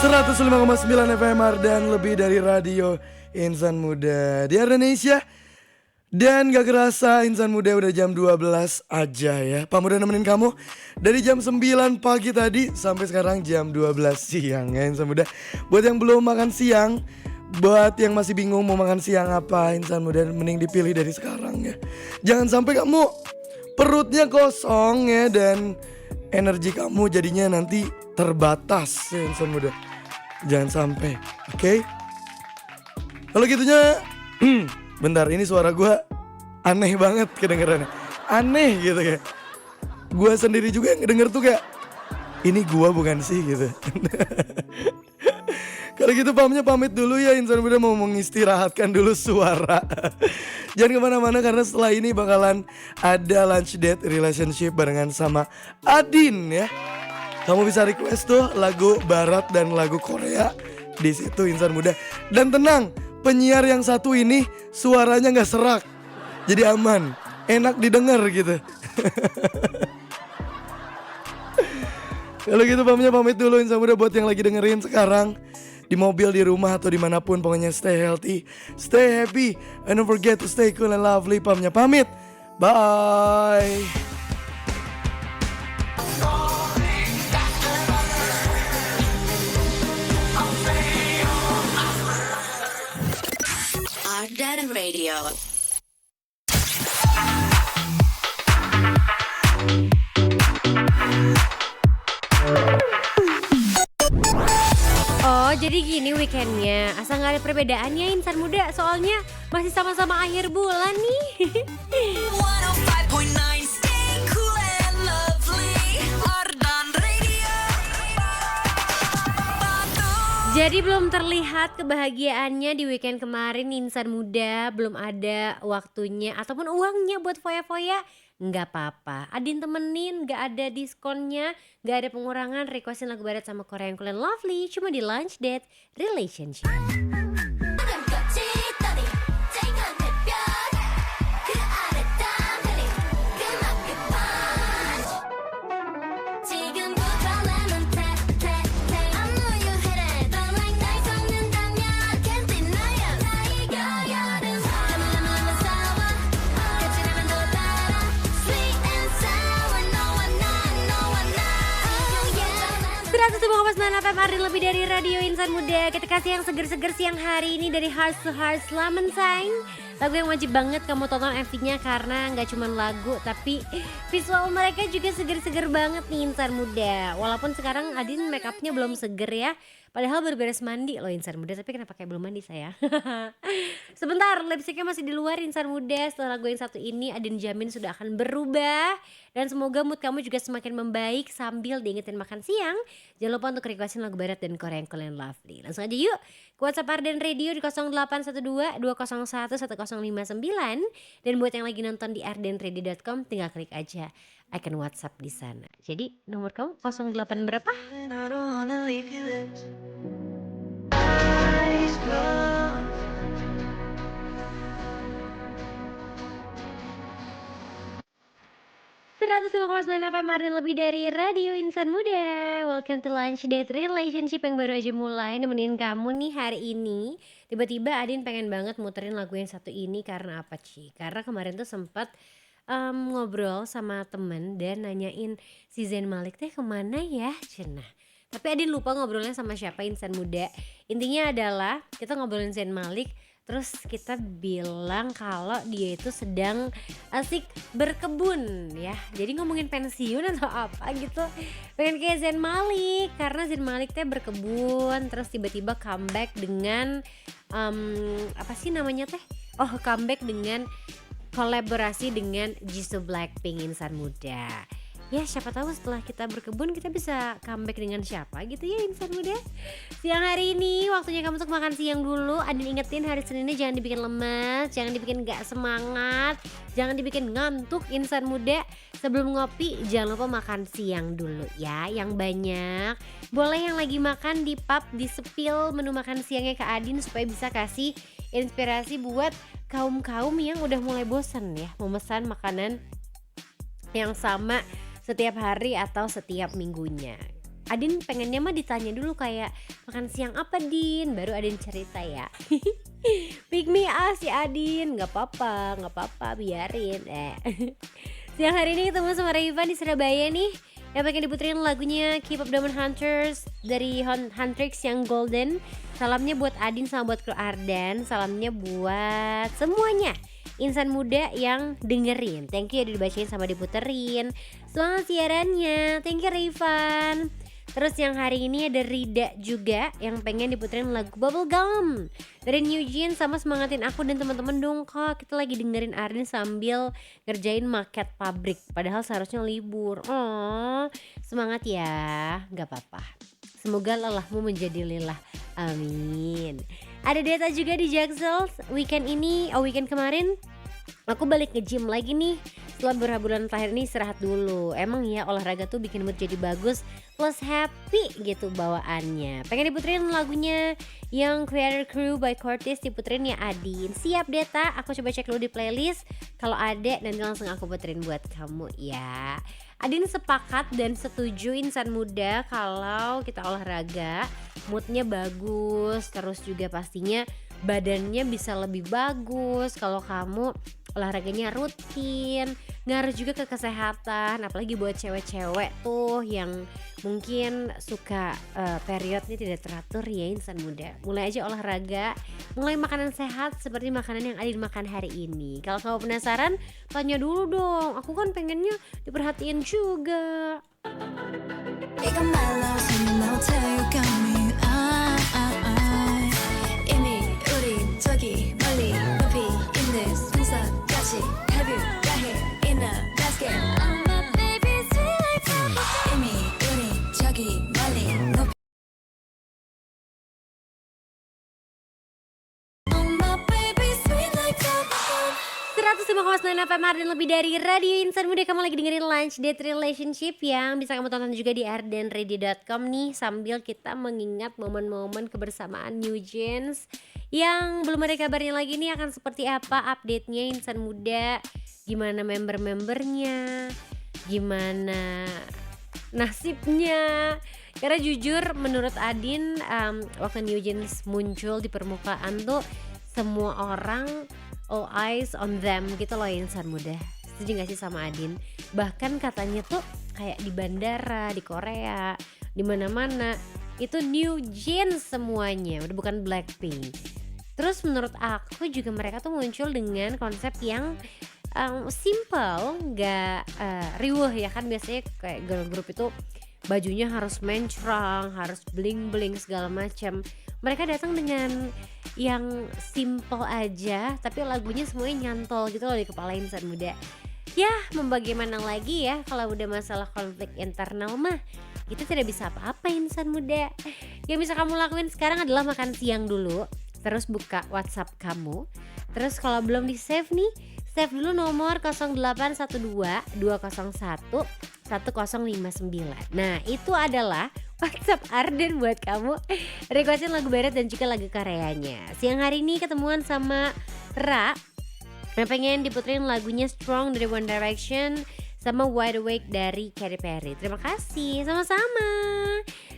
105,9 FM dan lebih dari radio Insan Muda di Indonesia. Dan gak kerasa Insan Muda udah jam 12 aja ya. Pak Muda nemenin kamu dari jam 9 pagi tadi sampai sekarang jam 12 siang ya Insan Muda. Buat yang belum makan siang, buat yang masih bingung mau makan siang apa, Insan Muda mending dipilih dari sekarang ya. Jangan sampai kamu perutnya kosong ya dan energi kamu jadinya nanti terbatas ya Insan Muda. Jangan sampai, oke? Kalau gitunya, bentar ini suara gue aneh banget kedengerannya. Aneh gitu kayak. Gue sendiri juga yang ngedenger tuh kayak, ini gue bukan sih gitu. Kalau gitu pamit dulu ya Insan Muda, mau mengistirahatkan dulu suara. Jangan kemana-mana karena setelah ini bakalan ada lunch date relationship barengan sama Adin ya. Kamu bisa request tuh lagu barat dan lagu Korea di situ Insan Muda. Dan tenang, penyiar yang satu ini suaranya nggak serak, jadi aman, enak didengar gitu. Kalau gitu pamit dulu Insan Muda buat yang lagi dengerin sekarang di mobil, di rumah atau dimanapun, pokoknya stay healthy, stay happy, and don't forget to stay cool and lovely. Pamit, bye. Ardan Radio. Oh, jadi gini weekendnya. Asal gak ada perbedaannya Insan Muda, soalnya masih sama-sama akhir bulan nih. 105.9 Stay cool and lovely. Ardan Radio. Jadi belum terlihat kebahagiaannya di weekend kemarin Insan Muda. Belum ada waktunya ataupun uangnya buat foya-foya. Nggak apa-apa, Adin temenin, nggak ada diskonnya, nggak ada pengurangan. Requestin lagu barat sama Korean Cool and Lovely cuma di Lunch Date Relationship. FM Ardi lebih dari radio Insan Muda. Kita kasih yang seger-seger siang hari ini dari Hearts to Hearts Lamensang. Lagu yang wajib banget kamu tonton MV-nya karena gak cuma lagu tapi visual mereka juga seger-seger banget nih Insan Muda. Walaupun sekarang Adin make up-nya belum seger ya. Padahal baru beres mandi loh Insan Muda, tapi kenapa kayak belum mandi saya? Sebentar, lipstiknya masih di luar Insan Muda. Setelah lagu yang satu ini Adin jamin sudah akan berubah. Dan semoga mood kamu juga semakin membaik sambil diingetin makan siang. Jangan lupa untuk requestin lagu barat dan Korean Cool and Lovely. Langsung aja yuk ke WhatsApp Arden Radio di 0812 201 1059. Dan buat yang lagi nonton di ardenradio.com tinggal klik aja icon WhatsApp di sana. Jadi nomor kamu 08 berapa? FM Arden lebih dari radio Insan Muda. Welcome to Lunch Date Relationship yang baru aja mulai nemenin kamu nih hari ini. Tiba-tiba Adin pengen banget muterin lagu yang satu ini karena apa Ci? Karena kemarin tuh sempat ngobrol sama temen dan nanyain si Zayn Malik teh kemana ya cenah. Tapi Adin lupa ngobrolnya sama siapa Insan Muda. Intinya adalah kita ngobrolin Zayn Malik. Terus kita bilang kalau dia itu sedang asik berkebun ya. Jadi ngomongin pensiun atau apa gitu. Pengen kayak Zayn Malik. Karena Zayn Malik teh berkebun. Terus tiba-tiba comeback dengan apa sih namanya teh? Oh, comeback dengan kolaborasi dengan Jisoo Blackpink Insan Muda. Ya siapa tahu setelah kita berkebun kita bisa comeback dengan siapa gitu ya Insan Muda. Siang hari ini waktunya kamu untuk makan siang dulu. Adin ingetin hari Seninnya jangan dibikin lemes, jangan dibikin gak semangat, jangan dibikin ngantuk Insan Muda. Sebelum ngopi jangan lupa makan siang dulu ya, yang banyak. Boleh yang lagi makan di pub, di sepil menu makan siangnya ke Adin supaya bisa kasih inspirasi buat kaum-kaum yang udah mulai bosan ya memesan makanan yang sama setiap hari atau setiap minggunya. Adin pengennya mah ditanya dulu kayak makan siang apa Din, baru Adin cerita ya. Pick me up si Adin, nggak apa-apa biarin. Siang hari ini ketemu sama Rayvan di Surabaya nih, yang pengen diputerin lagunya K-pop Diamond Hunters dari Huntrix yang Golden. Salamnya buat Adin sama buat kru Ardan, salamnya buat semuanya insan muda yang dengerin. Thank you ya dibacain sama diputerin. Semangat siarannya, thank you Rayvan. Terus yang hari ini ada Rida juga yang pengen diputerin lagu Bubblegum dari New Jeans, sama semangatin aku dan teman-teman dong kak. Kita lagi dengerin Arden sambil ngerjain maket pabrik, padahal seharusnya libur. Oh, semangat ya, nggak apa-apa. Semoga lelahmu menjadi lelah. Amin. Ada Deta juga di Jaksel. Weekend kemarin aku balik ke gym lagi nih. Setelah beberapa bulan terakhir ini istirahat dulu. Emang ya olahraga tuh bikin mood jadi bagus, plus happy gitu bawaannya. Pengen diputerin lagunya yang Creator Crew by Cortez, diputerin ya Adin. Siap Deta, aku coba cek dulu di playlist. Kalau ada nanti langsung aku puterin buat kamu ya. Adin sepakat dan setuju insan muda kalau kita olahraga moodnya bagus, terus juga pastinya badannya bisa lebih bagus kalau kamu olahraganya rutin. Ngaruh juga ke kesehatan, apalagi buat cewek-cewek tuh yang mungkin suka periodnya tidak teratur ya insan muda. Mulai aja olahraga, mulai makanan sehat seperti makanan yang Adin makan hari ini. Kalau kamu penasaran, tanya dulu dong, aku kan pengennya diperhatiin juga. 이건 말로 손을 태우감이 이미 우린 저기 멀리 높이 있는 순서까지 해볼까 해 in a basket. Oh my baby sweet like bubblegum. 이미 우린 저기 멀리 높이. Oh my baby sweet like bubblegum. 105,9 FM Arden, lebih dari radio insan muda. Kamu lagi dengerin Lunch Date Relationship yang bisa kamu tonton juga di ardenradio.com nih, sambil kita mengingat momen-momen kebersamaan New Jeans yang belum ada kabarnya lagi nih akan seperti apa update-nya insan muda. Gimana member-membernya, gimana nasibnya. Karena jujur menurut Adin waktu New Jeans muncul di permukaan tuh semua orang all eyes on them gitu loh insan muda. Setuju gak sih sama Adin? Bahkan katanya tuh kayak di bandara, di Korea, di mana-mana itu New Jeans semuanya, udah bukan Blackpink. Terus menurut aku juga mereka tuh muncul dengan konsep yang simple, gak riuh ya kan. Biasanya kayak girl group itu bajunya harus mencrang, harus bling-bling segala macam. Mereka datang dengan yang simple aja, tapi lagunya semuanya nyantol gitu loh di kepala insan muda. Ya, mau bagaimana lagi ya kalau udah masalah konflik internal mah kita tidak bisa apa-apa insan muda. Yang bisa kamu lakuin sekarang adalah makan siang dulu, terus buka WhatsApp kamu. Terus kalau belum di save nih, save dulu nomor 0812 201 1059. Nah, itu adalah WhatsApp Arden buat kamu requestin lagu barat dan juga lagu Koreanya. Siang hari ini ketemuan sama Ra yang pengen diputerin lagunya Strong dari One Direction sama Wide Awake dari Katy Perry. Terima kasih, sama-sama.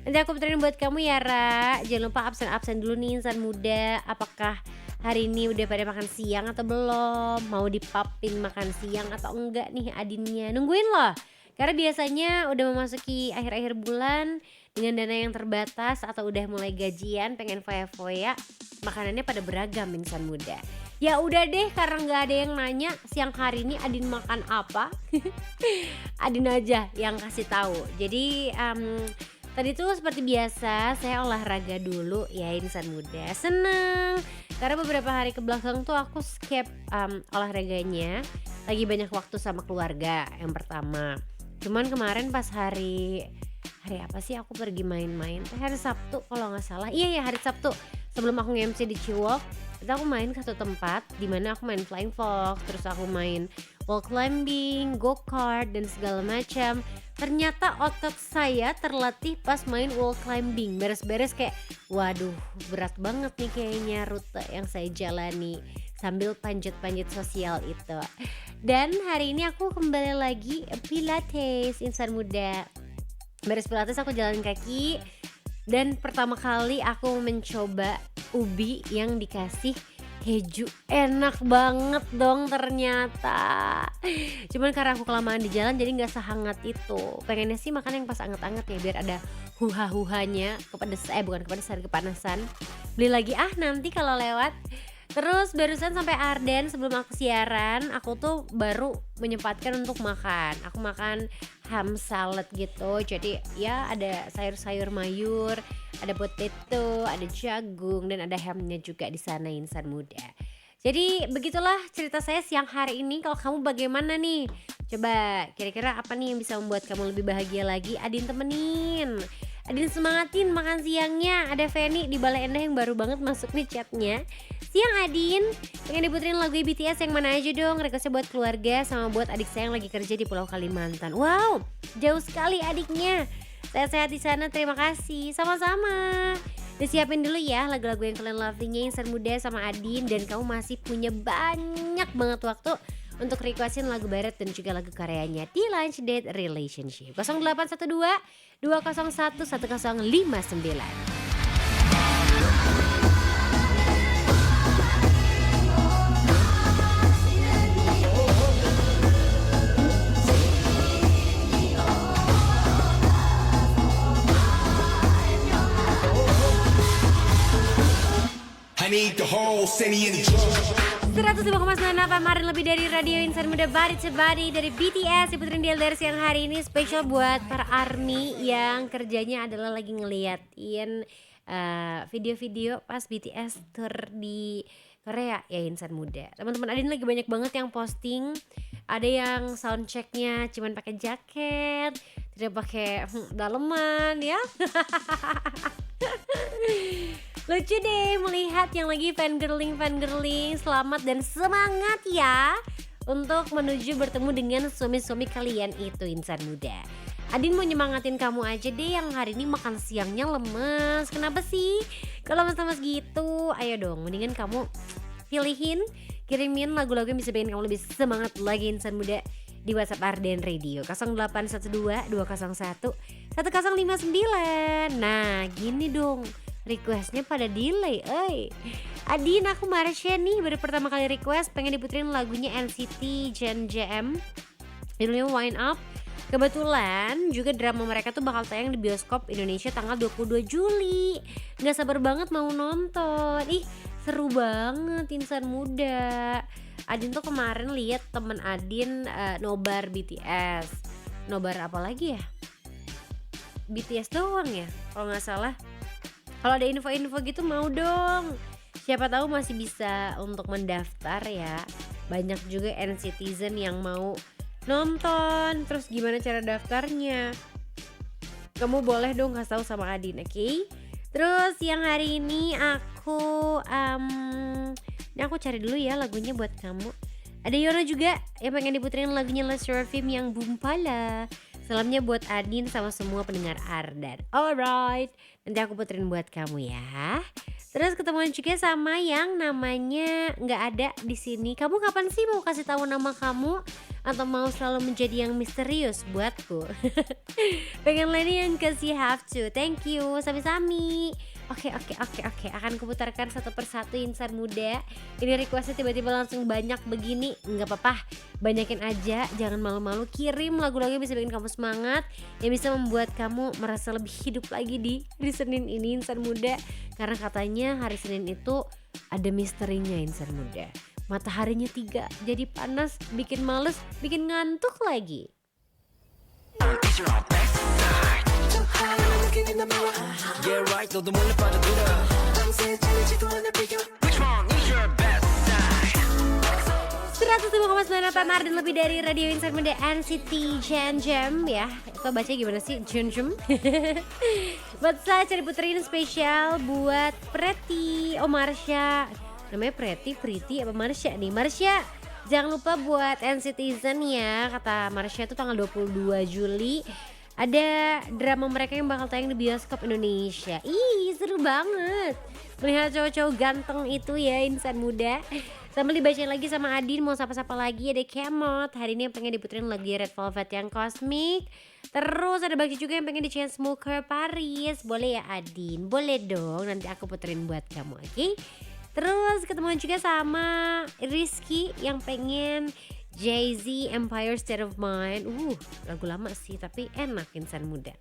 Nanti aku puterin buat kamu ya Ra. Jangan lupa absen-absen dulu nih insan muda. Apakah hari ini udah pada makan siang atau belum? Mau dipapin makan siang atau enggak nih Adinnya? Nungguin loh. Karena biasanya udah memasuki akhir-akhir bulan dengan dana yang terbatas atau udah mulai gajian pengen foya-foya, makanannya pada beragam insan muda. Ya udah deh, karena nggak ada yang nanya siang hari ini Adin makan apa, Adin aja yang kasih tahu. Jadi tadi tuh seperti biasa saya olahraga dulu ya insan muda. Seneng karena beberapa hari kebelakang tuh aku skip olahraganya, lagi banyak waktu sama keluarga yang pertama. Cuman kemarin pas hari apa sih aku pergi main-main, hari Sabtu kalau nggak salah. Iya ya, hari Sabtu sebelum aku nge-MC di Ciwok itu aku main ke satu tempat dimana aku main flying fox, terus aku main wall climbing, go-kart dan segala macam. Ternyata otot saya terlatih pas main wall climbing. Beres-beres kayak waduh berat banget nih kayaknya rute yang saya jalani sambil panjat-panjat sosial itu. Dan hari ini aku kembali lagi Pilates insan muda. Beres pilates aku jalan kaki. Dan pertama kali aku mencoba ubi yang dikasih keju. Enak banget dong ternyata. Cuman karena aku kelamaan di jalan jadi gak sehangat itu. Pengennya sih makan yang pas anget-anget ya, biar ada huha-huhanya, kepanasan. Beli lagi nanti kalau lewat. Terus barusan sampai Arden, sebelum aku siaran, aku tuh baru menyempatkan untuk makan. Aku makan ham salad gitu. Jadi ya ada sayur-sayur mayur, ada potato, ada jagung, dan ada hamnya juga di sana insan muda. Jadi begitulah cerita saya siang hari ini. Kalau kamu bagaimana nih? Coba kira-kira apa nih yang bisa membuat kamu lebih bahagia lagi? Adin temenin, Adin semangatin makan siangnya. Ada Feni di Balai Endah yang baru banget masuk nih chatnya. Siang Adin, pengen diputerin lagu BTS yang mana aja dong? Requestnya buat keluarga sama buat adik saya yang lagi kerja di Pulau Kalimantan. Wow, jauh sekali adiknya. Sehat-sehat di sana, terima kasih. Sama-sama. Disiapin dulu ya lagu-lagu yang kalian lovingnya Insan Muda sama Adin. Dan kamu masih punya banyak banget waktu untuk requestin lagu barat dan juga lagu karyanya di Lunch Date Relationship 0812 201 1059. I need the whole city in the drum. 105,98 kemarin lebih dari Radio Insan Muda Body to Body dari BTS diputerin di LDR siang hari ini spesial buat para ARMY yang kerjanya adalah lagi ngeliatin video-video pas BTS tour di Korea ya Insan Muda. Teman-teman Adin lagi banyak banget yang posting. Ada yang soundchecknya cuman pakai jaket, tidak pakai daleman ya. Lucu deh melihat yang lagi fangirling. Selamat dan semangat ya untuk menuju bertemu dengan suami-suami kalian itu Insan Muda. Adin mau nyemangatin kamu aja deh yang hari ini makan siangnya lemes. Kenapa sih? Kalau lemes-lemes gitu, ayo dong mendingan kamu kirimin lagu-lagu yang bisa bikin kamu lebih semangat lagi Insan Muda di WhatsApp Arden Radio 0812 201 1059. Nah gini dong, requestnya pada delay. Adin, aku Marsha nih baru pertama kali request pengen diputerin lagunya NCT Gen JM, judulnya Wind Up. Kebetulan juga drama mereka tuh bakal tayang di bioskop Indonesia tanggal 22 Juli. Gak sabar banget mau nonton. Ih seru banget Insan Muda. Adin tuh kemarin lihat temen Adin nobar BTS. Nobar apa lagi ya? BTS doang ya kalau gak salah. Kalau ada info-info gitu mau dong. Siapa tahu masih bisa untuk mendaftar ya. Banyak juga NCTzen yang mau nonton. Terus gimana cara daftarnya? Kamu boleh dong kasih tahu sama Adin, oke? Terus yang hari ini aku cari dulu ya lagunya buat kamu. Ada Yona juga yang pengen diputerin lagunya Les Seraphim yang Bumpala. Salamnya buat Adin sama semua pendengar Ardan. Alright, nanti aku puterin buat kamu ya. Terus ketemuan juga sama yang namanya nggak ada di sini. Kamu kapan sih mau kasih tahu nama kamu atau mau selalu menjadi yang misterius buatku? Pengen Lenny yang kasih have to. Thank you, sami-sami. Oke, akan kuputarkan satu persatu Insan Muda. Ini requestnya tiba-tiba langsung banyak begini. Nggak apa-apa, banyakin aja, jangan malu-malu. Kirim lagu-lagu yang bisa bikin kamu semangat, yang bisa membuat kamu merasa lebih hidup lagi di Senin ini Insan Muda. Karena katanya hari Senin itu ada misterinya Insan Muda. Mataharinya 3, jadi panas, bikin males, bikin ngantuk lagi. Yeah, right, 너도 몰래 빠져들어. Which one is your best side? 105,98 Arden lebih dari Radio Insan Muda NCT Gen Jam ya. Itu bacanya gimana sih? Gen Jam. Buat saya cari puterin spesial buat Preti, Marsha. Namanya Preti apa Marsha nih? Marsha, jangan lupa buat NCTzen ya. Kata Marsha itu tanggal 22 Juli ada drama mereka yang bakal tayang di bioskop Indonesia. Ih seru banget melihat cowok-cowok ganteng itu ya Insan Muda. Sambil dibacain lagi sama Adin, mau sapa-sapa lagi ada Kemot. Hari ini yang pengen diputerin lagi Red Velvet yang Cosmic. Terus ada Bakti juga yang pengen di Chainsmoker Paris. Boleh ya Adin? Boleh dong, nanti aku puterin buat kamu, oke? Terus ketemuan juga sama Rizky yang pengen Jay-Z Empire State of Mind. Lagu lama sih tapi enak Insan Muda.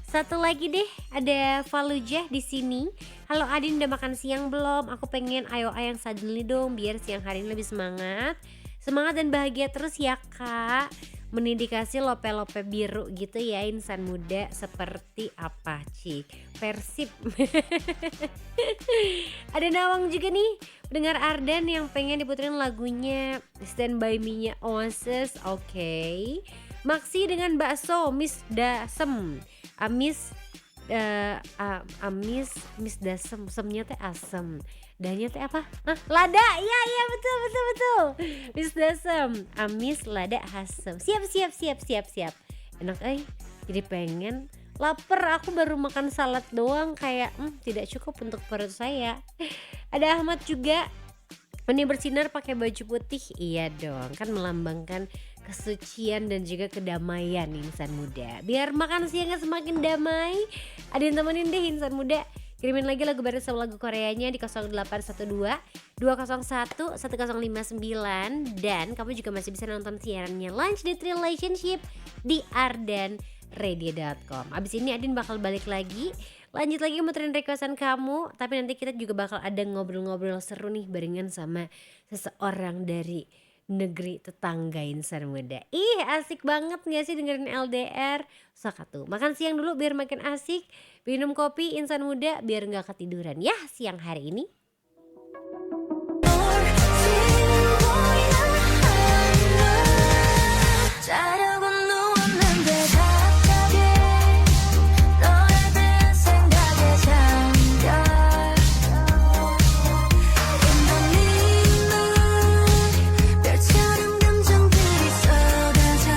Satu lagi deh, ada Fallujah di sini. Halo Adin, udah makan siang belum? Aku pengen IOI yang suddenly dong, biar siang hari ini lebih semangat. Semangat dan bahagia terus ya kak. Mendedikasi lope-lope biru gitu ya Insan Muda. Seperti apa Cik? Persib. Ada Nawang juga nih, pendengar Ardan yang pengen diputerin lagunya Stand By Me-nya Oasis. Oke. Maxi dengan bakso Miss Dasem. Amis Miss Dasem, semnya teh asem, dahnya teh apa? Lada, iya betul. Miss Dasem, Amis lada asem. Siap. Enak jadi pengen lapar, aku baru makan salad doang kayak tidak cukup untuk perut saya. Ada Ahmad juga, ini bersinar pakai baju putih. Iya dong, kan melambangkan kesucian dan juga kedamaian Insan Muda. Biar makan siangnya semakin damai, ada yang temenin deh Insan Muda. Kirimin lagi lagu baru sama lagu Koreanya di 0812 201 1059. Dan kamu juga masih bisa nonton siarannya Lunch Date Relationship di ardanradio.com. Abis ini Adin bakal balik lagi, lanjut lagi muterin requestan kamu. Tapi nanti kita juga bakal ada ngobrol-ngobrol seru nih barengan sama seseorang dari negeri tetangga Insan Muda. Asik banget gak sih dengerin LDR? Saka tuh makan siang dulu biar makin asik. Minum kopi Insan Muda biar gak ketiduran ya siang hari ini. 자려고 누웠는데 갑자기 너에 대한 생각에 잠겨 인간이는 별처럼 감정들이 쏟아져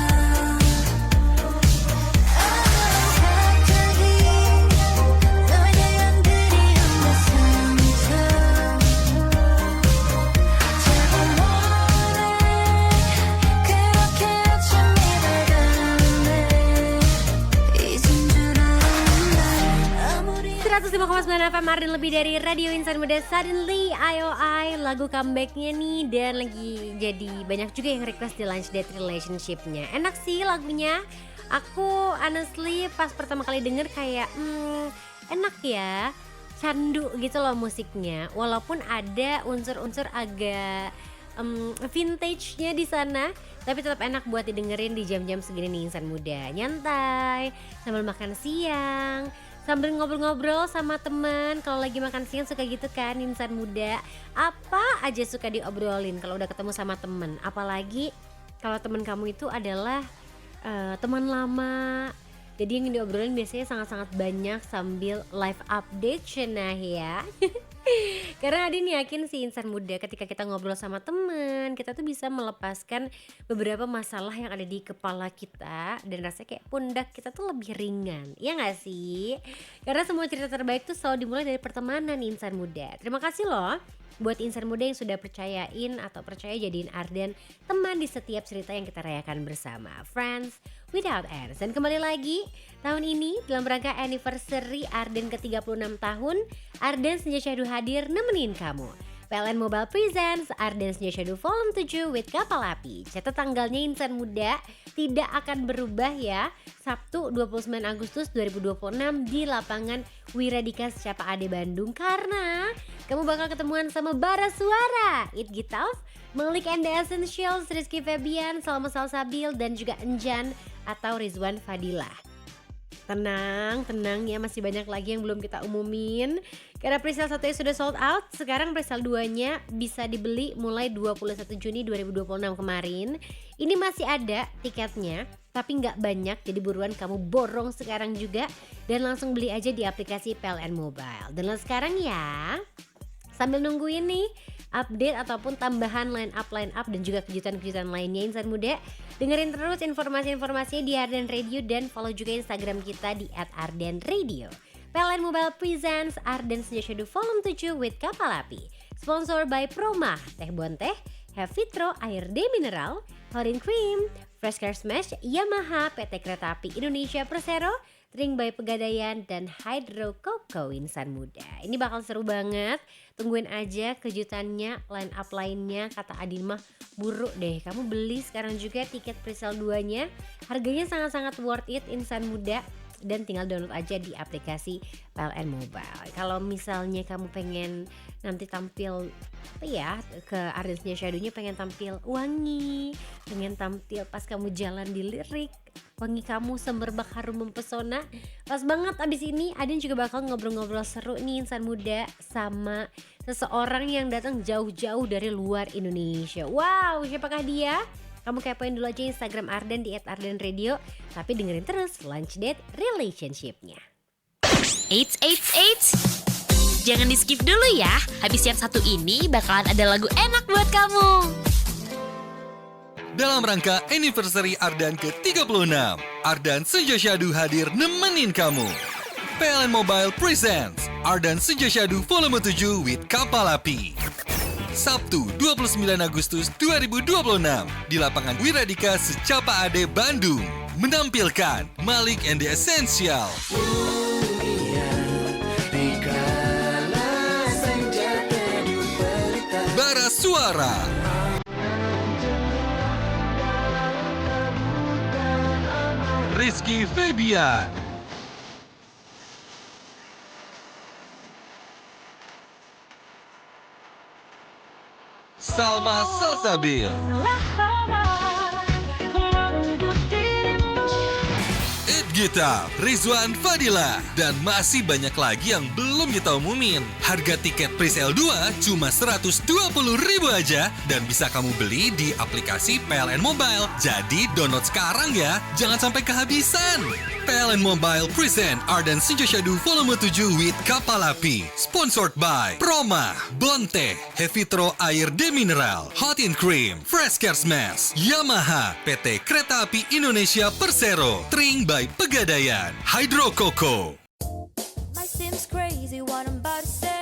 갑자기 너에 대한 그리움과 상처 제발 원해 그렇게 아침이 밝았네 잊은 줄 알았는데 아무리 105,9 FM Ardan, lebih dari radio Insan Muda. Suddenly IOI, lagu comebacknya nih. Dan lagi jadi banyak juga yang request di Lunch Date Relationship-nya. Enak sih lagunya. Aku honestly pas pertama kali denger kayak enak ya, candu gitu loh musiknya. Walaupun ada unsur-unsur agak vintage-nya di sana, tapi tetap enak buat didengerin di jam-jam segini nih Insan Muda. Nyantai sambil makan siang, sambil ngobrol-ngobrol sama teman. Kalau lagi makan siang suka gitu kan Insan Muda, apa aja suka diobrolin kalau udah ketemu sama teman. Apalagi kalau teman kamu itu adalah teman lama. Jadi yang diobrolin biasanya sangat-sangat banyak sambil live update cenah ya. Karena Adin yakin sih Insan Muda, ketika kita ngobrol sama teman, kita tuh bisa melepaskan beberapa masalah yang ada di kepala kita. Dan rasanya kayak pundak kita tuh lebih ringan, ya gak sih? Karena semua cerita terbaik tuh selalu dimulai dari pertemanan Insan Muda. Terima kasih loh buat Insan Muda yang sudah percayain atau percaya jadiin Ardan teman di setiap cerita yang kita rayakan bersama. Friends without ends. Dan kembali lagi tahun ini dalam rangka anniversary Ardan ke-36 tahun, Ardan Senja Syahdu hadir nemenin kamu. PLN Mobile Presents Ardan Senja Syahdu Volume 7 with Kapal Api. Catat tanggalnya Insan Muda tidak akan berubah ya. Sabtu 29 Agustus 2026 di lapangan Wiradika Secapa Ade Bandung. Karena kamu bakal ketemuan sama Bara Suara, It Gitaf, Malik and the Essentials, Rizky Febian, Salma Salsabil, dan juga Enjan atau Rizwan Fadilah. Tenang ya, masih banyak lagi yang belum kita umumin. Karena presale 1-nya sudah sold out, sekarang presale 2-nya bisa dibeli mulai 21 Juni 2026 kemarin. Ini masih ada tiketnya, tapi nggak banyak, jadi buruan kamu borong sekarang juga. Dan langsung beli aja di aplikasi PLN Mobile. Dan sekarang ya, sambil nungguin nih update ataupun tambahan line up dan juga kejutan-kejutan lainnya Insan Muda, dengerin terus informasi-informasinya di Ardan Radio dan follow juga Instagram kita di @ardanradio. PLN Mobile Presents Ardan Senja Syahdu Volume 7 with Kapal Api. Sponsor by Proma, Teh Bonteh, Hevitro Air D Mineral, Horin Cream, Fresh Car Smash, Yamaha, PT Kereta Api Indonesia Persero, Drink by Pegadaian, dan Hydro Coco Insan Muda. Ini bakal seru banget. Tungguin aja kejutannya, line up lainnya. Kata Adin mah buruk deh. Kamu beli sekarang juga tiket presale 2-nya. Harganya sangat-sangat worth it Insan Muda. Dan tinggal download aja di aplikasi PLN Mobile. Kalau misalnya kamu pengen nanti tampil ke Ardensnya Shadownya, pengen tampil wangi, pengen tampil pas kamu jalan di lirik, wangi kamu semerbak harum mempesona, pas banget abis ini Adin juga bakal ngobrol-ngobrol seru nih Insan Muda sama seseorang yang datang jauh-jauh dari luar Indonesia. Wow, siapakah dia? Kamu kepoin dulu aja Instagram Arden di @ardenradio, tapi dengerin terus Lunch Date Relationship-nya. Eits. Jangan di skip dulu ya. Habis yang satu ini bakalan ada lagu enak buat kamu. Dalam rangka anniversary Ardan ke-36, Ardan Senja Syahdu hadir nemenin kamu. PLN Mobile presents Ardan Senja Syahdu Volume 7 with Kapal Api. Sabtu 29 Agustus 2026 di lapangan Wiradika Secapa Ade Bandung menampilkan Malik and the Essential, Bara Suara, Rizky Febian, Salma Salsabil, Gita, Rizwan Fadila, dan masih banyak lagi yang belum kita umumin. Harga tiket presale 2 cuma 120.000 aja dan bisa kamu beli di aplikasi PLN Mobile. Jadi download sekarang ya, jangan sampai kehabisan. PLN Mobile present Ardan Senja Syahdu Volume 7 with Kapal Api. Sponsored by Proma, Bonteh, Hevitro Air D Mineral, Hot in Cream, Fresh Car Smash, Yamaha, PT Kereta Api Indonesia Persero, Drink by Pegadaian, Hydro Coco.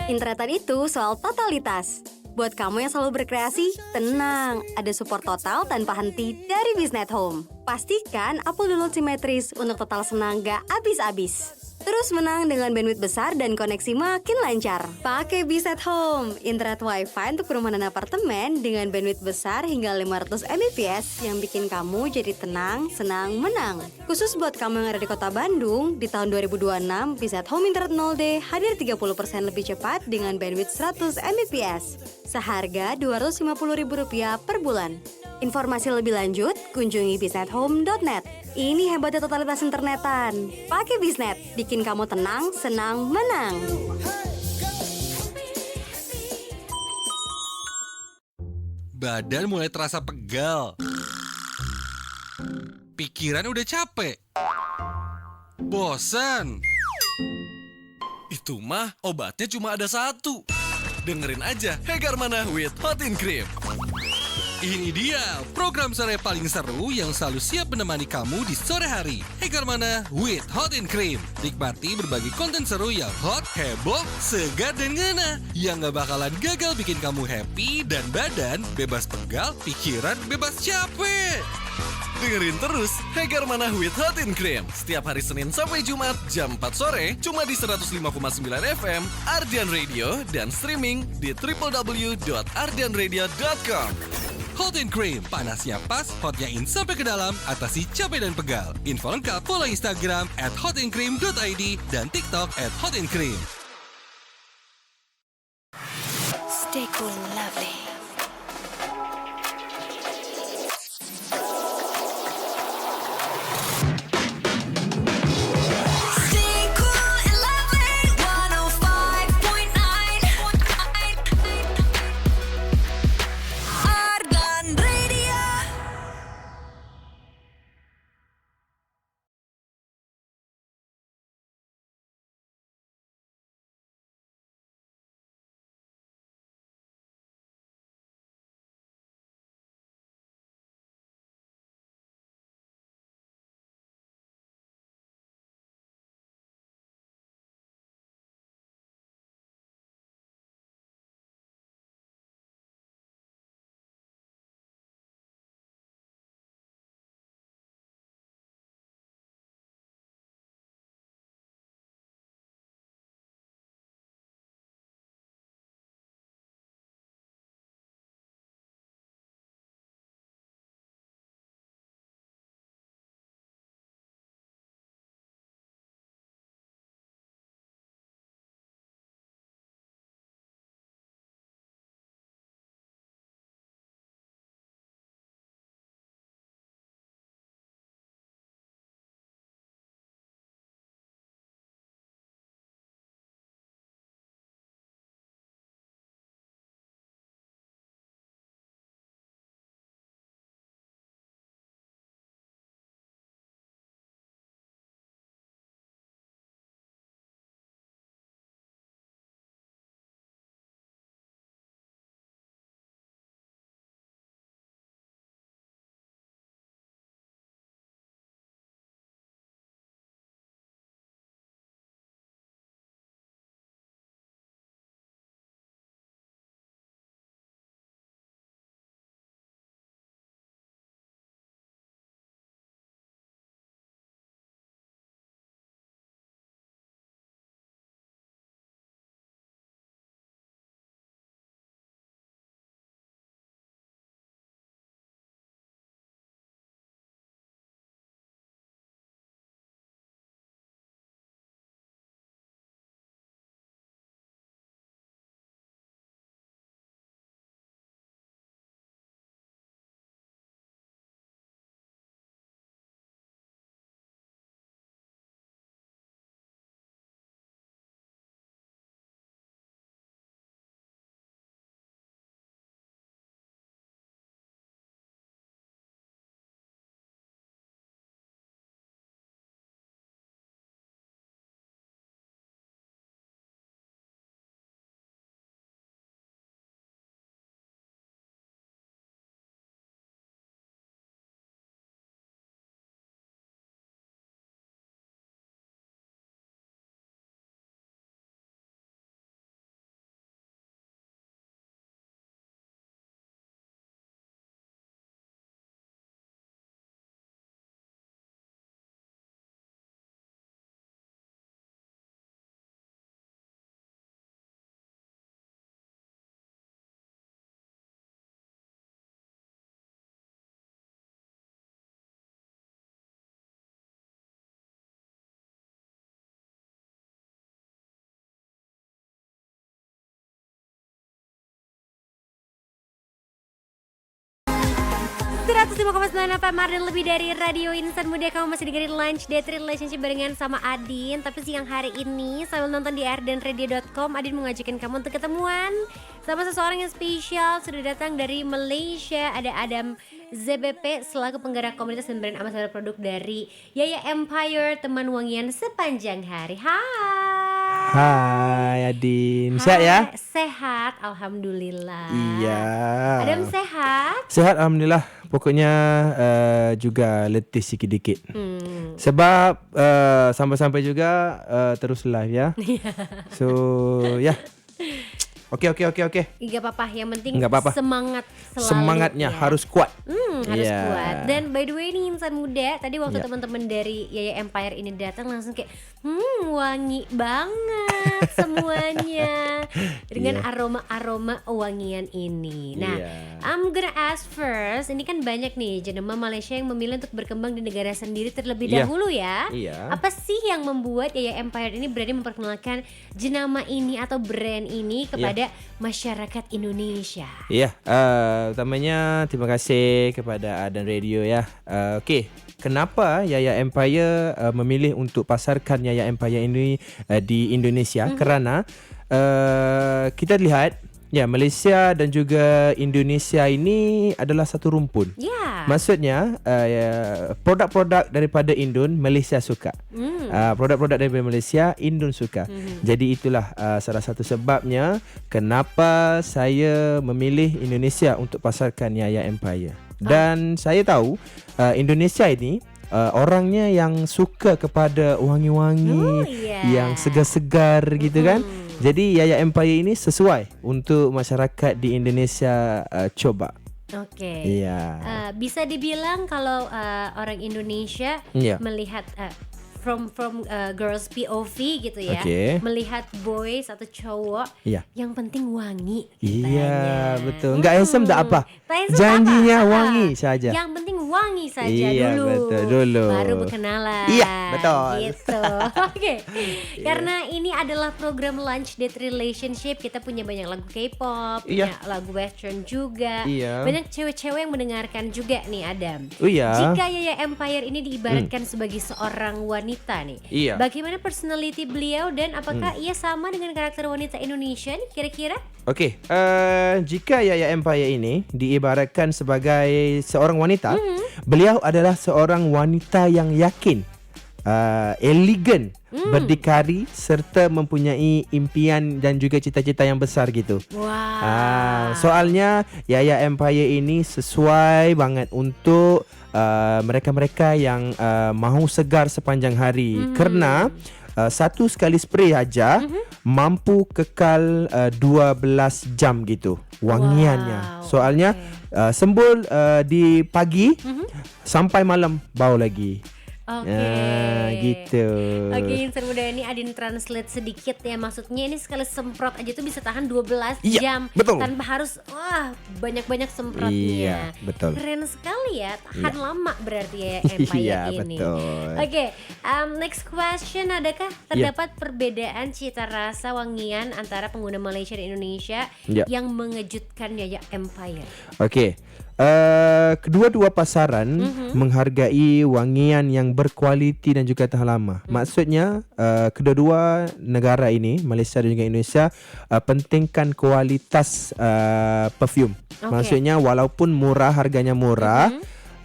Internetan itu soal totalitas. Buat kamu yang selalu berkreasi, tenang, ada support total tanpa henti dari Biznet Home. Pastikan upload download simetris untuk total senang gak abis-abis. Terus menang dengan bandwidth besar dan koneksi makin lancar. Pakai Biznet Home, internet wifi untuk perumahan dan apartemen dengan bandwidth besar hingga 500 Mbps yang bikin kamu jadi tenang, senang, menang. Khusus buat kamu yang ada di kota Bandung, di tahun 2026, Biznet Home Internet 0D hadir 30% lebih cepat dengan bandwidth 100 Mbps. Seharga Rp250.000 per bulan. Informasi lebih lanjut, kunjungi biznethome.net. Ini hebatnya totalitas internetan. Pakai Biznet, bikin kamu tenang, senang, menang. Badan mulai terasa pegal. Pikiran udah capek. Bosan. Itu mah obatnya cuma ada satu. Dengerin aja Hegar Mana with Hot in Cream. Ini dia program sore paling seru yang selalu siap menemani kamu di sore hari. Hegar Mana with Hot in Cream. Nikmati berbagai konten seru yang hot, heboh, segar dan ngena, yang gak bakalan gagal bikin kamu happy dan badan bebas pegal, pikiran bebas capek. Dengerin terus Hegar Mana with Hot in Cream setiap hari Senin sampai Jumat jam 4 sore cuma di 105,9 FM Ardian Radio dan streaming di www.ardianradio.com. Hot in Cream, panasnya pas, hotnya in sampai ke dalam, atasi capek dan pegal. Info lengkap follow Instagram @hotincream.id dan TikTok @hotincream. Stay cool, lovely. 105,9 FM dan lebih dari Radio Insan Muda. Kamu masih dengerin Lunch Date Relationship barengan sama Adin. Tapi siang hari ini sambil nonton di ardenradio.com, Adin mau ngajakin kamu untuk ketemuan sama seseorang yang spesial. Sudah datang dari Malaysia. Ada Adam ZBP selaku penggerak komunitas dan brand ambassador produk dari Yaya Empire, teman wangian sepanjang hari. Hai Adin, sehat ya? Sehat, alhamdulillah. Iya. Adam sehat? Sehat alhamdulillah. Pokoknya juga letih sikit-dikit. Sebab sampai-sampai juga terus live ya. So ya. Oke. Gak apa-apa, yang penting Nggak apa-apa. semangat selalu. Semangatnya ya. harus kuat. Harus Yeah. kuat. Dan by the way nih Insan Muda, tadi waktu Yeah. teman-teman dari Yaya Empire ini datang langsung kayak wangi banget semuanya dengan Yeah. aroma-aroma wangian ini. Nah, Yeah. I'm gonna ask first, ini kan banyak nih jenema Malaysia yang memilih untuk berkembang di negara sendiri terlebih Yeah. dahulu ya. Iya. Apa sih yang membuat Yaya Empire ini berani memperkenalkan jenama ini atau brand ini kepada masyarakat Indonesia? Iya, utamanya terima kasih kepada Ardan Radio ya. Okey, kenapa Yaya Empire memilih untuk pasarkan Yaya Empire ini di Indonesia? Kerana kita lihat ya, Malaysia dan juga Indonesia ini adalah satu rumpun. Ya. Maksudnya produk-produk daripada Indon Malaysia suka. Produk-produk daripada Malaysia Indon suka. Jadi itulah salah satu sebabnya kenapa saya memilih Indonesia untuk pasarkan Yaya Empire. Dan saya tahu Indonesia ini orangnya yang suka kepada wangi-wangi, yang segar-segar gitu kan. Jadi Yaya Empire ini sesuai untuk masyarakat di Indonesia coba. Oke. Iya. Bisa dibilang kalau orang Indonesia Iya. melihat from girls POV gitu ya, Oke. melihat boys atau cowok, Iya. yang penting wangi. Iya, betul. Enggak handsome tak apa. Tak handsome Janjinya tak apa. wangi saja. Yang penting wangi saja Iya, dulu. betul, dulu. Baru berkenalan. Iya, betul. Gitu. Oke. Karena ini adalah program Lunch Date Relationship, kita punya banyak lagu K-pop, Iya. punya lagu western juga. Iya. Banyak cewek-cewek yang mendengarkan juga nih Adam. Oh iya. Jika Yaya Empire ini diibaratkan sebagai seorang wanita nih, Iya. bagaimana personality beliau dan apakah ia sama dengan karakter wanita Indonesia nih kira-kira? Okey, jika Yaya Empire ini diibaratkan sebagai seorang wanita, beliau adalah seorang wanita yang yakin, elegan, berdikari serta mempunyai impian dan juga cita-cita yang besar gitu. Wah. Soalnya Yaya Empire ini sesuai banget untuk mereka-mereka yang mahu segar sepanjang hari. Kerana satu sekali spray aja mampu kekal 12 jam gitu wangiannya. Wow, Soalnya sembul di pagi sampai malam bau lagi. Oke. Gitu. Oke, Insan Muda, ini Adin translate sedikit ya. Maksudnya ini sekali semprot aja tuh bisa tahan 12 Iya, jam betul. tanpa harus banyak-banyak semprotnya. Iya, betul. Keren sekali ya, tahan Iya. lama berarti ya Empire Iya, ini. betul. Oke, next question, adakah terdapat perbedaan cita rasa wangian antara pengguna Malaysia dan Indonesia Iya. yang mengejutkan Yaya Empire? Okey. Kedua-dua pasaran menghargai wangian yang berkualiti dan juga tahan lama. Maksudnya kedua-dua negara ini, Malaysia dan juga Indonesia, pentingkan kualitas perfume. Okey. Maksudnya walaupun murah, harganya murah,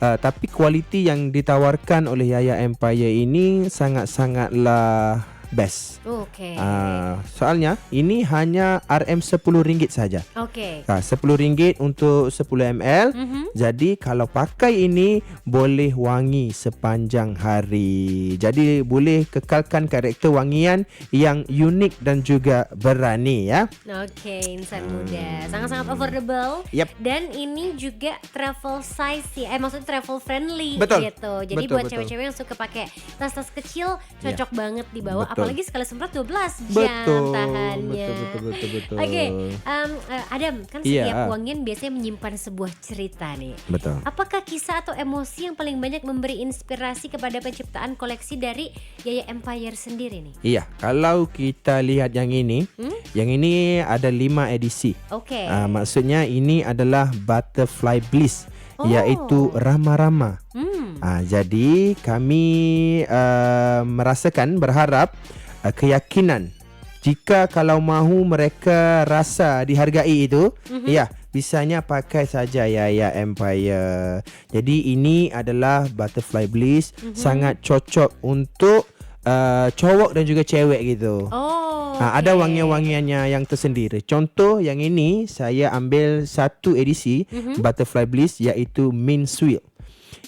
tapi kualiti yang ditawarkan oleh Yaya Empire ini sangat-sangatlah best. Oke. Soalnya ini hanya RM10 saja. Oke. RM10 untuk 10 ml. Jadi kalau pakai ini boleh wangi sepanjang hari. Jadi boleh kekalkan karakter wangian yang unik dan juga berani ya. Oke, Insan Muda, sangat-sangat affordable. Yep. Dan ini juga travel size ya, maksudnya travel friendly Betul. gitu. Jadi Betul, buat betul. cewek-cewek yang suka pakai tas-tas kecil cocok banget dibawa. Betul. Apalagi sekali semprot 12 jam tahannya. Betul. Oke, Adam, kan Iya. setiap wangian biasanya menyimpan sebuah cerita nih. Betul. Apakah kisah atau emosi yang paling banyak memberi inspirasi kepada penciptaan koleksi dari Yaya Empire sendiri nih? Iya, kalau kita lihat yang ini ada 5 edisi. Oke. Maksudnya ini adalah Butterfly Bliss. iaitu Rama-Rama. Jadi kami merasakan berharap keyakinan jika kalau mahu mereka rasa dihargai itu, bisanya pakai saja Yaya Empire. Jadi ini adalah Butterfly Bliss, sangat cocok untuk cowok dan juga cewek gitu. Ada wangian-wangiannya yang tersendiri. Contoh yang ini saya ambil satu edisi Butterfly Bliss iaitu Mint Sweet.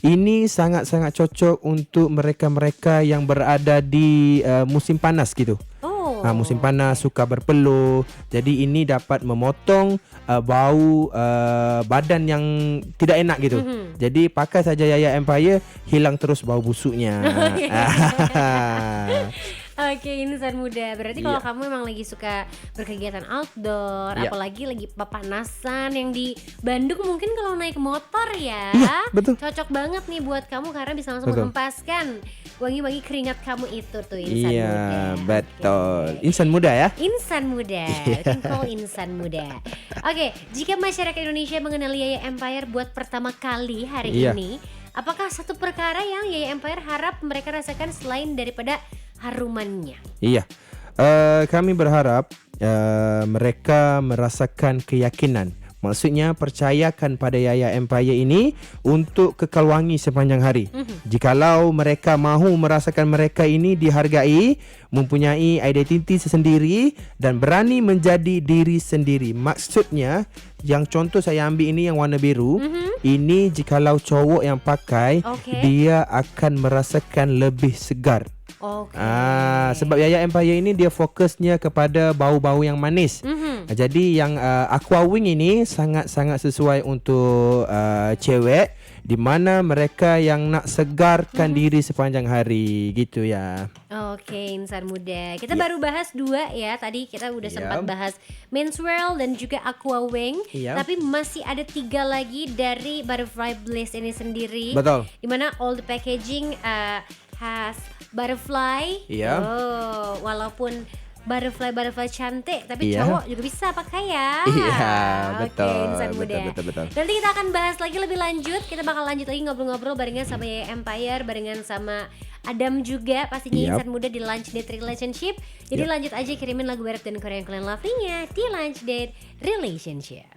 Ini sangat-sangat cocok untuk mereka-mereka yang berada di musim panas gitu. Musim panas suka berpeluh. Jadi ini dapat memotong bau badan yang tidak enak gitu. Jadi pakai saja Yaya Empire, hilang terus bau busuknya. Oke, insan muda. Berarti kalau kamu memang lagi suka berkegiatan outdoor, apalagi lagi pepanasan yang di Bandung, mungkin kalau naik motor ya, betul. cocok banget nih buat kamu karena bisa langsung menghempaskan wangi-wangi keringat kamu itu tuh insan muda. Iya, betul. Insan muda ya. Insan muda, you can call insan muda. Oke, jika masyarakat Indonesia mengenali Yaya Empire buat pertama kali hari ini, apakah satu perkara yang Yaya Empire harap mereka rasakan selain daripada harumannya? Iya, kami berharap mereka merasakan keyakinan. Maksudnya percayakan pada Yaya Empire ini untuk kekal wangi sepanjang hari. Jikalau mereka mahu merasakan mereka ini dihargai, mempunyai identiti sendiri dan berani menjadi diri sendiri. Maksudnya yang contoh saya ambil ini yang warna biru, ini jikalau cowok yang pakai, dia akan merasakan lebih segar. Sebab Yaya Empire ini dia fokusnya kepada bau-bau yang manis. Jadi yang Aqua Wing ini sangat-sangat sesuai untuk cewek, di mana mereka yang nak segarkan diri sepanjang hari gitu ya. Oke, insan muda. Kita baru bahas 2 ya. Tadi kita udah sempat bahas Menswear dan juga Aqua Wing. Tapi masih ada 3 lagi dari Butterfly Bliss ini sendiri. Betul. Dimana all the packaging has butterfly. Walaupun butterfly cantik, tapi cowok juga bisa pakai ya. Betul. Oke, insan muda. Betul. Nanti kita akan bahas lagi lebih lanjut. Kita bakal lanjut lagi ngobrol-ngobrol barengan sama Yaya Empire, barengan sama Adam juga pastinya insan muda di Lunch Date Relationship. Jadi lanjut aja kirimin lagu barat dan Korea yang kalian love-nya di Lunch Date Relationship.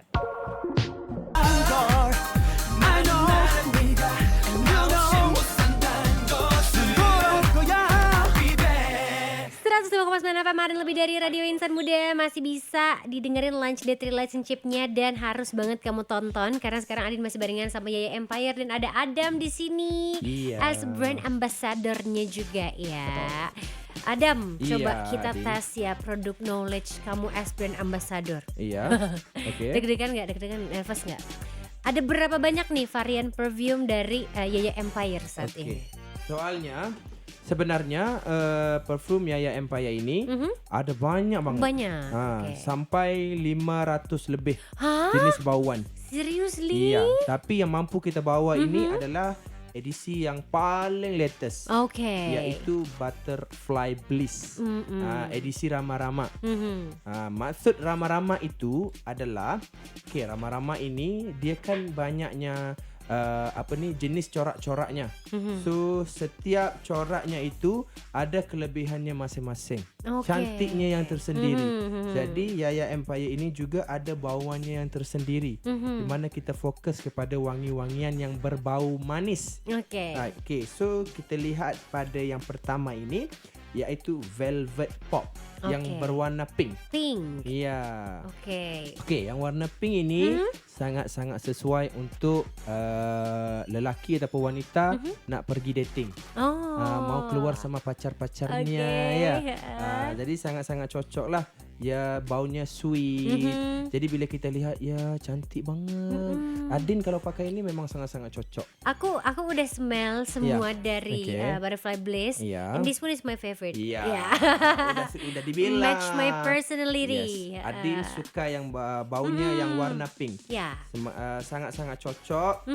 105,9 FM Marin lebih dari Radio Insan Muda, masih bisa didengerin Lunch Date Relationship-nya dan harus banget kamu tonton karena sekarang Adin masih barengan sama Yaya Empire dan ada Adam di sini as brand ambassador-nya juga ya. Adam, coba kita tes ya produk knowledge kamu as brand ambassador. Oke. Deg-degan nggak? Deg-degan, nervous nggak? Ada berapa banyak nih varian perfume dari Yaya Empire saat ini? Soalnya sebenarnya parfum Yaya Empire ini ada banyak banget. Banyak. Sampai 500 lebih jenis bauan. Seriously? Iya, tapi yang mampu kita bawa ini adalah edisi yang paling latest. Yaitu Butterfly Bliss. Edisi Rama-Rama. Maksud Rama-Rama itu adalah Rama-Rama ini dia kan banyaknya jenis corak-coraknya. So setiap coraknya itu ada kelebihannya masing-masing. Cantiknya yang tersendiri. Jadi Yaya Empire ini juga ada bauannya yang tersendiri. Di mana kita fokus kepada wangi-wangian yang berbau manis. So kita lihat pada yang pertama ini yaitu Velvet Pop yang berwarna pink. Iya. Yang warna pink ini sangat-sangat sesuai untuk lelaki ataupun wanita nak pergi dating. Mau keluar sama pacar-pacarnya jadi sangat-sangat cocok lah. Ya baunya sweet. Jadi bila kita lihat cantik banget. Adin kalau pakai ini memang sangat-sangat cocok. Aku udah smell semua dari Butterfly Bliss. And this one is my favorite. Udah dibilang. Match my personality. Adin suka yang baunya yang warna pink. Sangat-sangat cocok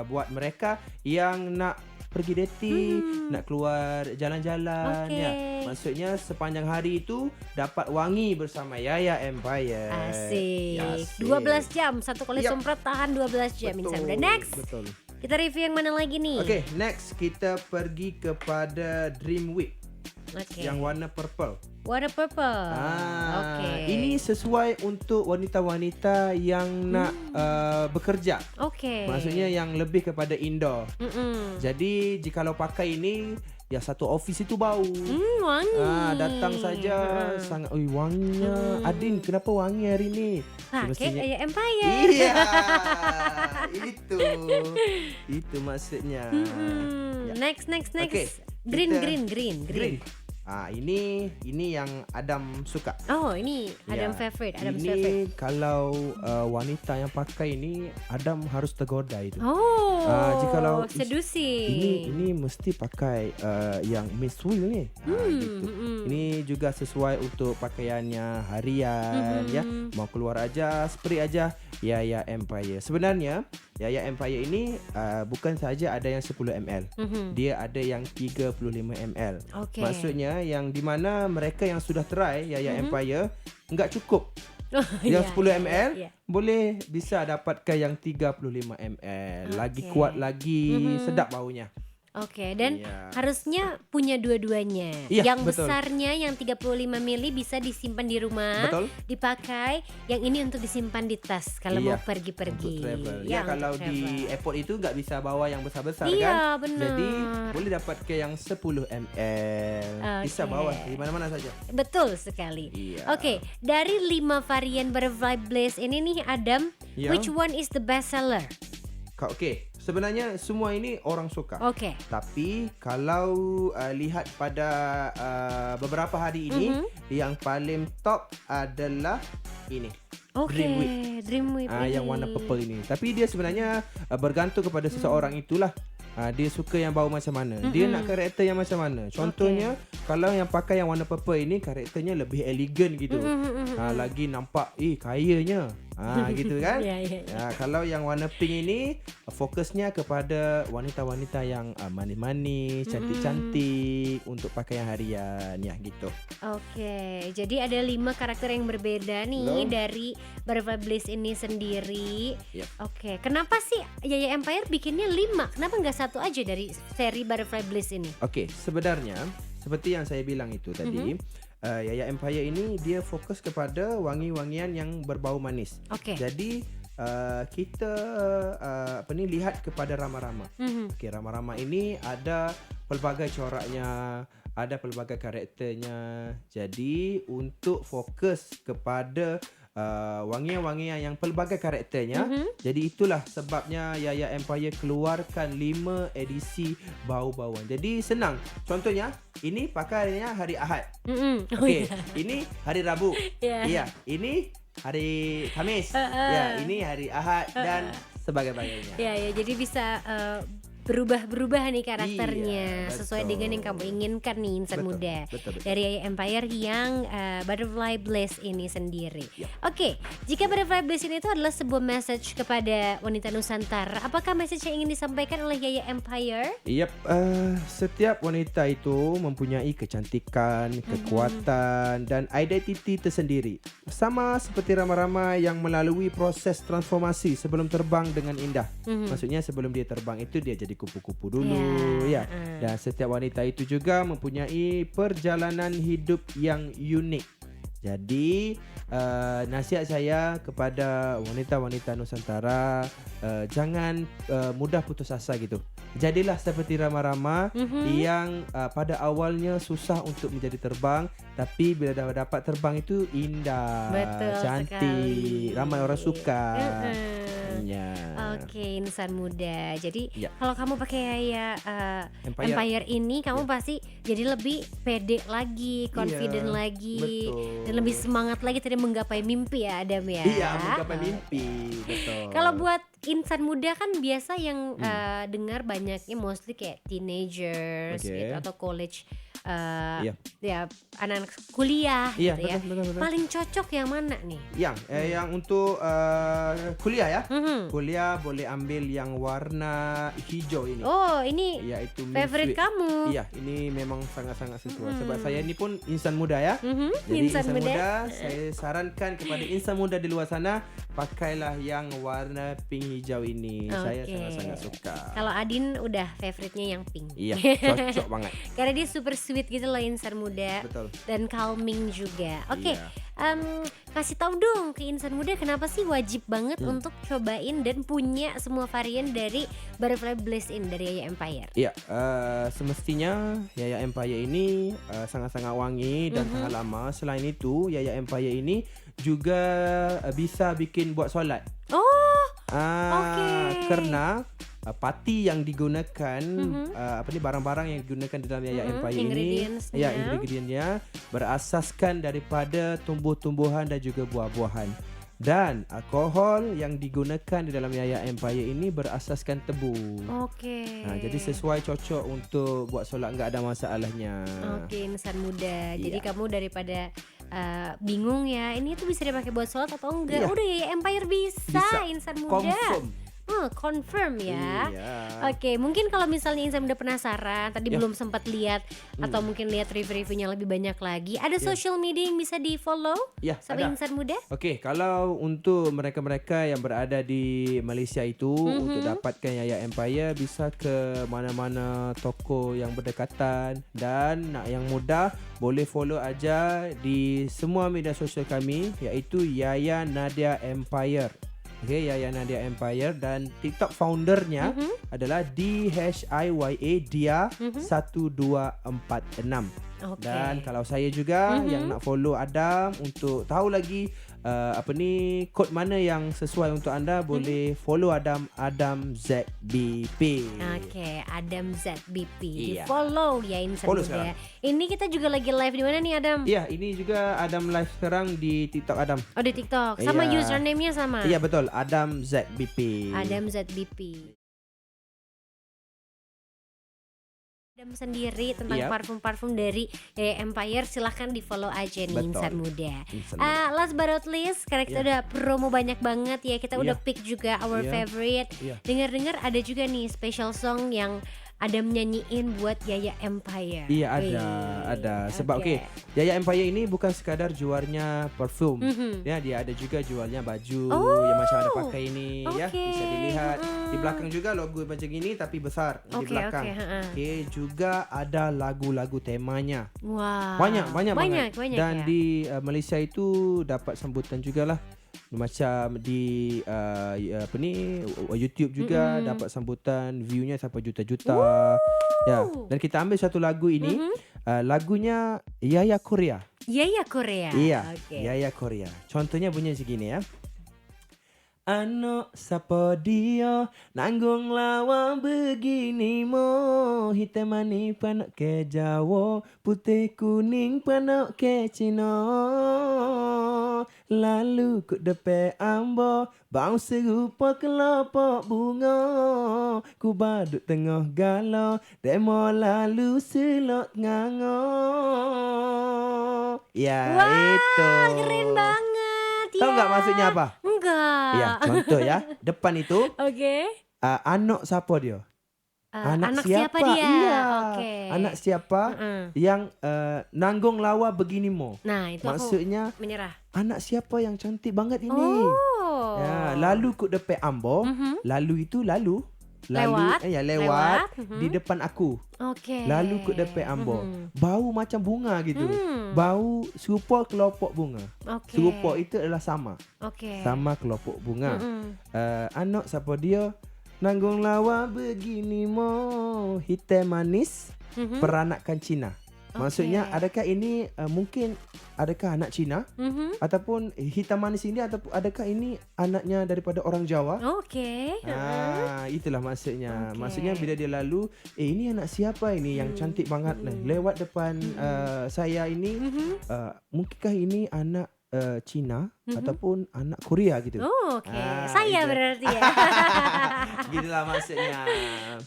buat mereka yang nak pergi dating, nak keluar jalan-jalan Okey. ya. Maksudnya sepanjang hari itu dapat wangi bersama Yaya Empire. Asik. Ya, asik. 12 jam, satu kali Yap. semprot tahan 12 jam Insan Muda. Next, Betul. kita review yang mana lagi nih? Okey, next kita pergi kepada Dream Week Oke. yang warna purple. Warna purple. Oke. Ini sesuai untuk wanita-wanita yang nak bekerja. Oke. Maksudnya yang lebih kepada indoor. Mm-mm. Jadi jikalau pakai ini, ya satu office itu bau. Wangi. Datang saja sangat wanginya. Adin, kenapa wangi hari ni? Pakai Yaya Empire. Iya. Itu maksudnya. Ya. Next. Okey, Green. Green. Ini yang Adam suka. Oh, ini Adam Ya, favorite. Ini kalau wanita yang pakai ini, Adam harus tergoda itu. Oh, jikalau sedusi. ini mesti pakai yang Miss Will ni. Gitu. Ini juga sesuai untuk pakaiannya harian ya. Mau keluar aja, spray aja Yaya Empire. Sebenarnya Yaya Empire ini bukan saja ada yang 10 ml. Dia ada yang 35 ml. Okey. Maksudnya yang di mana mereka yang sudah try Yaya Empire enggak cukup. Yang 10 ml boleh bisa dapatkan yang 35 ml. Lagi Okey. kuat lagi, sedap baunya. Oke, dan Iya. harusnya punya dua-duanya. Iya, Yang betul. besarnya yang 35 mili bisa disimpan di rumah, Betul. dipakai. Yang ini untuk disimpan di tas kalau Iya, mau pergi-pergi. Untuk travel. Ya, Ya, untuk kalau travel. di airport itu nggak bisa bawa yang besar-besar Iya, kan. benar. Jadi boleh dapat ke yang 10 ml. Bisa Oke. bawa di mana-mana saja. Betul sekali. Iya. Oke, dari 5 varian Butterfly Blaze ini nih Adam, Ya. which one is the best seller? Okey, sebenarnya semua ini orang suka. Oke. Tapi kalau lihat pada beberapa hari ini, yang paling top adalah ini. Oke, Dream Week. Dream Week Yang ini. warna purple ini. Tapi dia sebenarnya bergantung kepada seseorang itulah. Dia suka yang bau macam mana. Dia nak karakter yang macam mana. Contohnya kalau yang pakai yang warna purple ini karakternya lebih elegan gitu. Lagi nampak kayanya. Gitu kan. Ya. Kalau yang warna pink ini fokusnya kepada wanita-wanita yang manis-manis, cantik-cantik untuk pakaian harian ya gitu. Oke, jadi ada 5 karakter yang berbeda nih Betul. dari Butterfly Blaze ini sendiri. Yep. Oke, kenapa sih Yaya Empire bikinnya 5? Kenapa nggak satu aja dari seri Butterfly Blaze ini? Okey, sebenarnya seperti yang saya bilang itu tadi, Yaya Empire ini dia fokus kepada wangi-wangian yang berbau manis. Oke. Jadi kita lihat kepada rama-rama. Okey, rama-rama ini ada pelbagai coraknya, ada pelbagai karakternya. Jadi untuk fokus kepada wangian-wangian yang pelbagai karakternya. Jadi itulah sebabnya Yaya Empire keluarkan 5 edisi bau-bauan. Jadi senang. Contohnya ini pakainya hari Ahad. Okey, ini hari Rabu. Ya. Iya, ini hari Khamis. Ya, ini hari Ahad dan sebagainya. Ya, jadi bisa berubah-berubah nih karakternya Iya, sesuai betul. dengan yang kamu inginkan nih insan Betul, muda betul. dari Yaya Empire yang Butterfly Blaze ini sendiri. Ya. Oke, jika Butterfly Blaze ini itu adalah sebuah message kepada wanita Nusantara, apakah message yang ingin disampaikan oleh Yaya Empire? Yap, setiap wanita itu mempunyai kecantikan, kekuatan dan identiti tersendiri. Sama seperti rama-rama yang melalui proses transformasi sebelum terbang dengan indah. Maksudnya sebelum dia terbang itu dia jadi kupu-kupu dulu ya. Dan setiap wanita itu juga mempunyai perjalanan hidup yang unik. Jadi nasihat saya kepada wanita-wanita Nusantara, jangan mudah putus asa gitu. Jadilah seperti rama-rama yang pada awalnya susah untuk menjadi terbang, tapi bila dapat terbang itu indah, Betul cantik, sekali. ramai orang suka. Ya. Oke, insan muda. Jadi Ya. kalau kamu pakai Yaya Empire ini, kamu pasti jadi lebih pede lagi, confident Iya, lagi, betul. dan lebih semangat lagi tadi menggapai mimpi ya, Adam ya. Iya, menggapai mimpi, betul. Kalau buat insan muda kan biasa yang dengar banyaknya mostly kayak teenagers Oke. gitu, atau college Iya. ya anak-anak kuliah Iya, gitu ya. betul. Paling cocok yang mana nih? Yang untuk kuliah ya. Mhm. Kuliah boleh ambil yang warna hijau ini. Oh, ini Yaitu favorite Milk kamu. Iya, ini memang sangat-sangat sesuai. Sebab saya ini pun insan muda ya. Jadi Insan muda. saya sarankan kepada insan muda di luar sana, pakailah yang warna pink hijau ini. Saya Oke. sangat-sangat suka. Kalau Adin udah favorite-nya yang pink. Iya, cocok banget. Karena dia super sweet gitu loh insan muda. Betul. Dan calming juga. Oke, Iya. kasih tahu dong ke insan muda kenapa sih wajib banget untuk cobain dan punya semua varian dari Butterfly Blaze In dari Yaya Empire. Iya, semestinya Yaya Empire ini sangat-sangat wangi dan tahan lama. Selain itu, Yaya Empire ini juga bisa bikin buat solat. Oh, Okey. Karena pati yang digunakan barang-barang yang digunakan di dalam Yaya Empire ini Ingredients-nya. ingredientnya berasaskan daripada tumbuh-tumbuhan dan juga buah-buahan. Dan alkohol yang digunakan di dalam Yaya Empire ini berasaskan tebu. Oke. Jadi sesuai, cocok untuk buat solat, enggak ada masalahnya. Oke, insan muda. Jadi Iya. kamu daripada bingung ya, ini tuh bisa dipakai buat sholat atau enggak? Iya. Udah Yaya Empire bisa, insan muda. Confirm. Confirm ya. Iya. Oke, mungkin kalau misalnya insan muda penasaran, tadi Ya. belum sempat lihat atau mungkin lihat review-reviewnya lebih banyak lagi, ada social media yang bisa di follow Ya, sama ada. insan muda? Okey, kalau untuk mereka-mereka yang berada di Malaysia itu untuk dapatkan Yaya Empire, bisa ke mana-mana toko yang berdekatan, dan nak yang mudah boleh follow aja di semua media sosial kami, iaitu Yaya Nadia Empire. Okey, Yaya Nadia Empire, dan TikTok foundernya adalah DHIYA dia 1246. Oke. Dan kalau saya juga yang nak follow Adam untuk tahu lagi kod mana yang sesuai untuk anda, boleh follow Adam ZBP. Oke, Adam ZBP. Di Iya. follow ya insan Follow muda. sekarang. Ini kita juga lagi live di mana nih Adam? Iya, ini juga Adam live sekarang di TikTok Adam. Oh, di TikTok. Sama Iya. username-nya sama. Iya betul, Adam ZBP. Adam ZBP. Adam sendiri tentang Iya. parfum-parfum dari Yaya Empire, silahkan di follow aja nih Betul. insan muda. Insan muda. Last but not least, karena kita udah promo banyak banget ya, kita udah Iya. pick juga our Iya. favorite. Iya. Dengar-dengar ada juga nih special song yang Adam nyanyiin buat Yaya Empire. Iya, Wih, ada. Sebab oke. Yaya Empire ini bukan sekadar jualnya parfum. Ya, dia ada juga jualnya baju yang macam ada pakai ini ya. Oke. Bisa dilihat. Di belakang juga logo macam ini tapi besar di Oke, belakang. oke, ha-ha. Okey, juga ada lagu-lagu temanya. Wah. Banyak banget. Dan ya. di Malaysia itu dapat sambutan jugalah. Macam di YouTube juga dapat sambutan, view-nya sampai juta-juta. Ya, dan kita ambil satu lagu ini, lagunya Yaya Korea. Yaya Korea. Iya, Oke. Yaya Korea. Contohnya bunyi segini ya. Ano sapa dia nanggung lawa begini mo, hitam manis panok ke Jawa, putih kuning panok ke Cina. Lalu ku depe ambo, bau serupa kelopak bunga, ku badut tengah galau, demo lalu selok ngango. Ya, Wah, itu. keren banget. Tahu nggak maksudnya apa? Enggak. Ya, contoh ya. Depan itu Oke. anak siapa dia? Anak siapa dia? Iya. Oke. Anak siapa yang nanggung lawa begini mo? Nah, itu Maksudnya aku menyerah. anak siapa yang cantik banget ini? Oh. Ya, lalu ku depan ambo, lalu itu lalu Lewat. lewat di depan aku. Oke. Lalu ku depan ambo. Bau macam bunga gitu. Bau serupa kelopak bunga. Oke. Serupa itu adalah sama. Oke. Sama kelopak bunga. Anak siapa dia? Nanggung lawa begini mo, hitam manis, peranakan Cina. Maksudnya adakah ini mungkin adakah anak Cina ataupun hitam manis ini ataupun adakah ini anaknya daripada orang Jawa? Oke. Itulah maksudnya. Okey. Maksudnya bila dia lalu, ini anak siapa ini yang cantik banget nih lewat depan saya ini, mungkinkah ini anak Cina ataupun anak Korea gitu. Oh, oke. Saya itu. berarti ya. Gitulah maksudnya.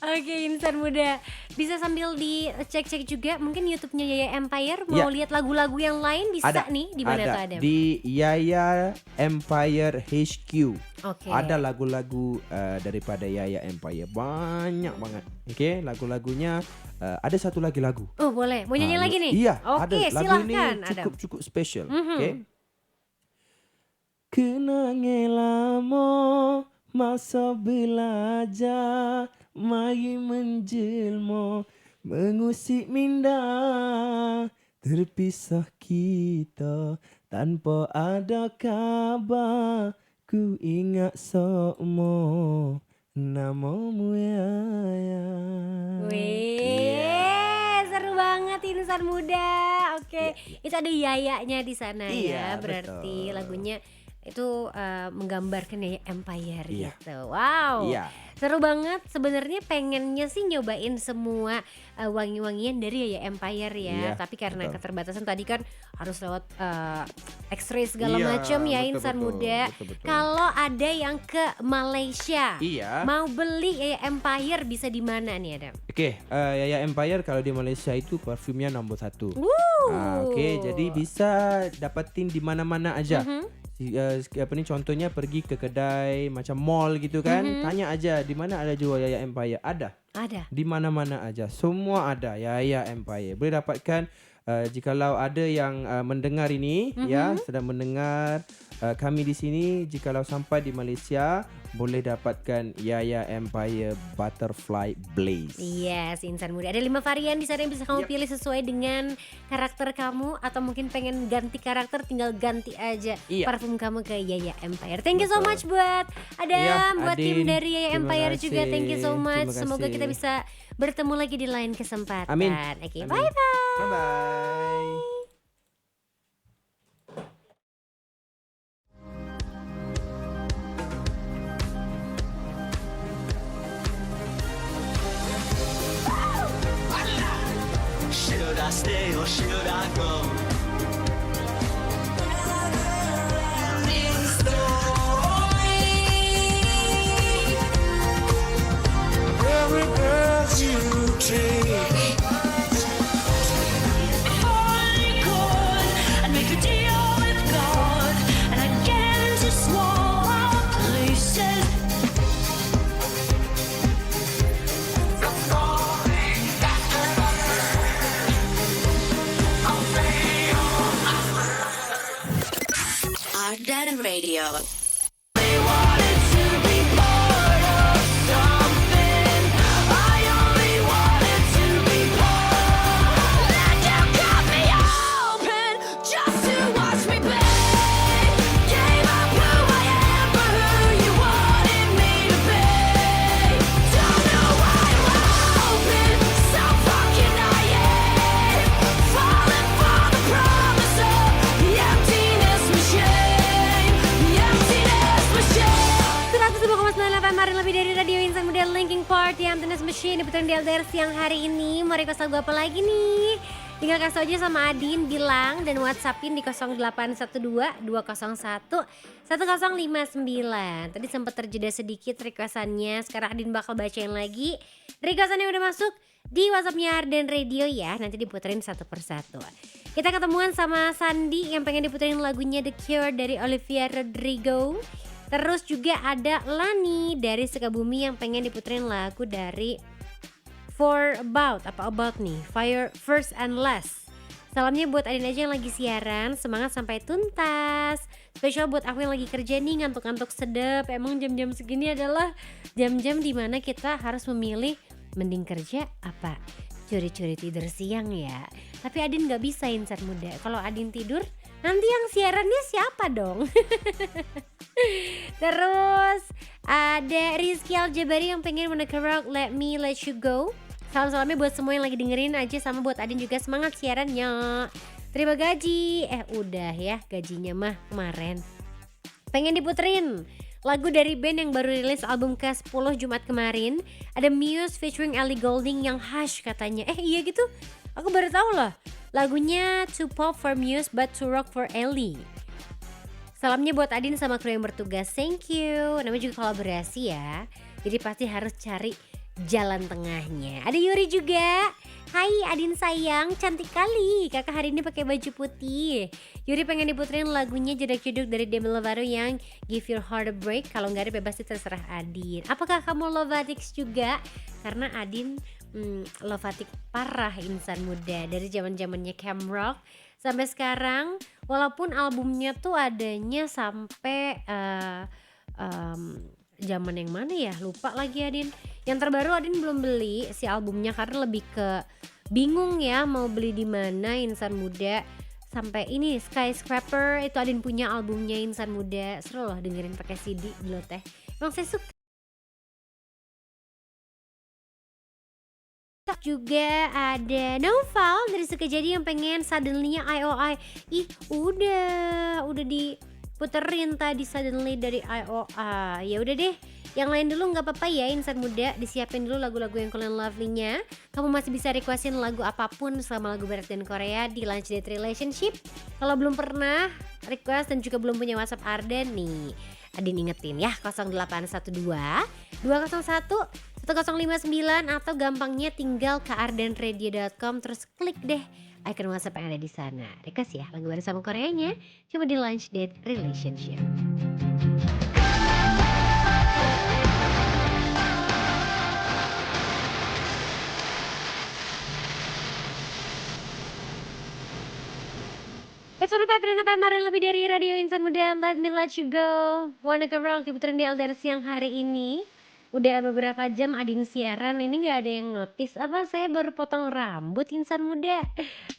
Oke, insan muda. Bisa sambil dicek-cek juga mungkin YouTube-nya Yaya Empire mau lihat lagu-lagu yang lain bisa nih di mana tuh Adam? Di Yaya Empire HQ. Oke. Ada lagu-lagu daripada Yaya Empire banyak banget. Oke, lagu-lagunya ada satu lagi lagu. Oh, boleh. Mau nyanyi lagi nih? Iya, Oke, ada. Lagu ini silahkan, Adam. cukup spesial. Oke. Kenangan lama masa belajar mari menjelma mengusik minda terpisah kita tanpa ada kabar ku ingat semua namamu Yaya. Wih, seru banget insan muda. Oke, itu ada Yayanya di sana ya. Iya, Berarti betul. lagunya itu menggambarkan Yaya Empire Iya. gitu. Wow. Iya. Seru banget. Sebenarnya pengennya sih nyobain semua wangi-wangian dari Yaya Empire ya. Iya, Tapi karena betul. keterbatasan tadi kan harus lewat X-ray segala Iya, macam ya betul, insan betul, muda. betul. Kalau ada yang ke Malaysia, Iya. mau beli Yaya Empire bisa di mana nih Adam? Oke, Yaya Empire kalau di Malaysia itu parfumnya nomor 1. Oke, jadi bisa dapetin di mana-mana aja. Contohnya pergi ke kedai macam mall gitu kan, tanya aja di mana ada jual Yaya Empire, ada. Ada. Di mana-mana aja, semua ada Yaya Empire. Boleh dapatkan jikalau ada yang mendengar ini ya, sedang mendengar kami di sini, jikalau sampai di Malaysia boleh dapatkan Yaya Empire Butterfly Blaze. Yes, insan muda. Ada 5 varian di sana yang bisa kamu Yep. pilih sesuai dengan karakter kamu atau mungkin pengen ganti karakter tinggal ganti aja Iya. parfum kamu ke Yaya Empire. Thank you so Betul. much buat Adam, Iya, buat tim Adin. dari Yaya Terima Empire juga. Thank you so kasih. much. Terima Semoga kita kasih. bisa bertemu lagi di lain kesempatan. Amin. Oke, Amin. bye bye. Bye bye. Should I stay or should I go? Every breath you take, I'd make a deal with God, and I'd get into small places. Arden Radio. Kemarin lebih dari Radio Insan Muda Linking Park yang Tennis Machine diputar di LDR siang hari ini. Mau request lagu apa lagi nih? Tinggal kasih aja sama Adin bilang dan WhatsAppin di 0812 201 1059. Tadi sempat terjeda sedikit requestannya. Sekarang Adin bakal bacain lagi requestan yang udah masuk di WhatsAppnya Arden Radio ya. Nanti diputerin satu persatu. Kita ketemuan sama Sandi yang pengen diputerin lagunya The Cure dari Olivia Rodrigo. Terus juga ada Lani dari Sukabumi yang pengen diputerin lagu dari For About, apa About nih, Fire First and Last. Salamnya buat Adin aja yang lagi siaran, semangat sampai tuntas. Spesial buat aku yang lagi kerja nih, ngantuk-ngantuk sedep. Emang jam-jam segini adalah jam-jam dimana kita harus memilih mending kerja apa curi-curi tidur siang ya. Tapi Adin gak bisa insan muda, kalau Adin tidur nanti yang siarannya siapa dong? Terus ada Rizky Aljabari yang pengen Monica Rock Let Me Let You Go. Salam-salamnya buat semua yang lagi dengerin aja, sama buat Adin juga, semangat siarannya. Terima gaji. Udah ya gajinya mah kemarin. Pengen diputerin lagu dari band yang baru rilis album ke-10 Jumat kemarin. Ada Muse featuring Ellie Goulding yang Hush katanya. Iya gitu? Aku baru tahu loh. Lagunya To Pop for Muse but To Rock for Ellie. Salamnya buat Adin sama kru yang bertugas, thank you. Namanya juga kolaborasi ya, jadi pasti harus cari jalan tengahnya. Ada Yuri juga. Hai Adin sayang, cantik kali. Kakak hari ini pakai baju putih. Yuri pengen diputerin lagunya jedak-jeduk dari Demi Lovato yang Give Your Heart a Break. Kalau nggak ada bebas terserah Adin. Apakah kamu Lovatics juga? Karena Adin Lovatic parah insan muda dari zaman-zamannya Camp Rock sampai sekarang. Walaupun albumnya tuh adanya sampai zaman yang mana ya, lupa lagi Adin. Yang terbaru Adin belum beli si albumnya karena lebih ke bingung ya mau beli di mana insan muda. Sampai ini Skyscraper itu Adin punya albumnya insan muda, seru loh dengerin pakai CD dulu teh. Emang saya suka. Juga ada Noval dari Sukajadi yang pengen Suddenly-nya IOI. Ih udah diputerin tadi Suddenly dari IOI. Ya udah deh, yang lain dulu nggak apa-apa ya insan muda, disiapin dulu lagu-lagu yang kalian lovely-nya. Kamu masih bisa requestin lagu apapun selama lagu barat dan Korea di Lunch Date Relationship. Kalau belum pernah request dan juga belum punya WhatsApp Arden nih, Adin ingetin ya 0812 201 1059 atau gampangnya tinggal ke ardenradio.com terus klik deh icon WhatsApp yang ada di sana. Request ya lagu baru sama Koreanya cuma di Lunch Date Relationship. Episode 4 Mari lebih dari Radio Insan Muda. Let me let you go. Wanna Go Rock diputerin di LDR siang hari ini. Udah beberapa jam Adin siaran, ini gak ada yang notice apa saya baru potong rambut insan muda?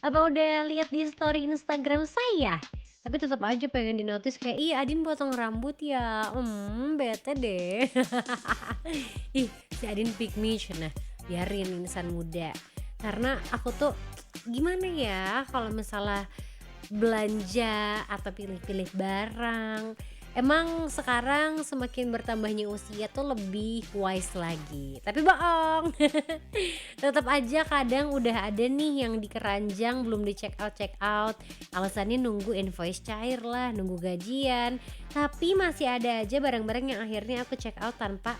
Apa udah lihat di story Instagram saya? Tapi tetap aja pengen di notice kayak, ih Adin potong rambut ya, bete deh. Ih si Adin pick me, nah biarin insan muda. Karena aku tuh gimana ya kalau misalnya belanja atau pilih-pilih barang, emang sekarang semakin bertambahnya usia tuh lebih wise lagi. Tapi bohong. Tetap aja kadang udah ada nih yang di keranjang belum di check out. Alasannya nunggu invoice cair lah, nunggu gajian. Tapi masih ada aja barang-barang yang akhirnya aku check out tanpa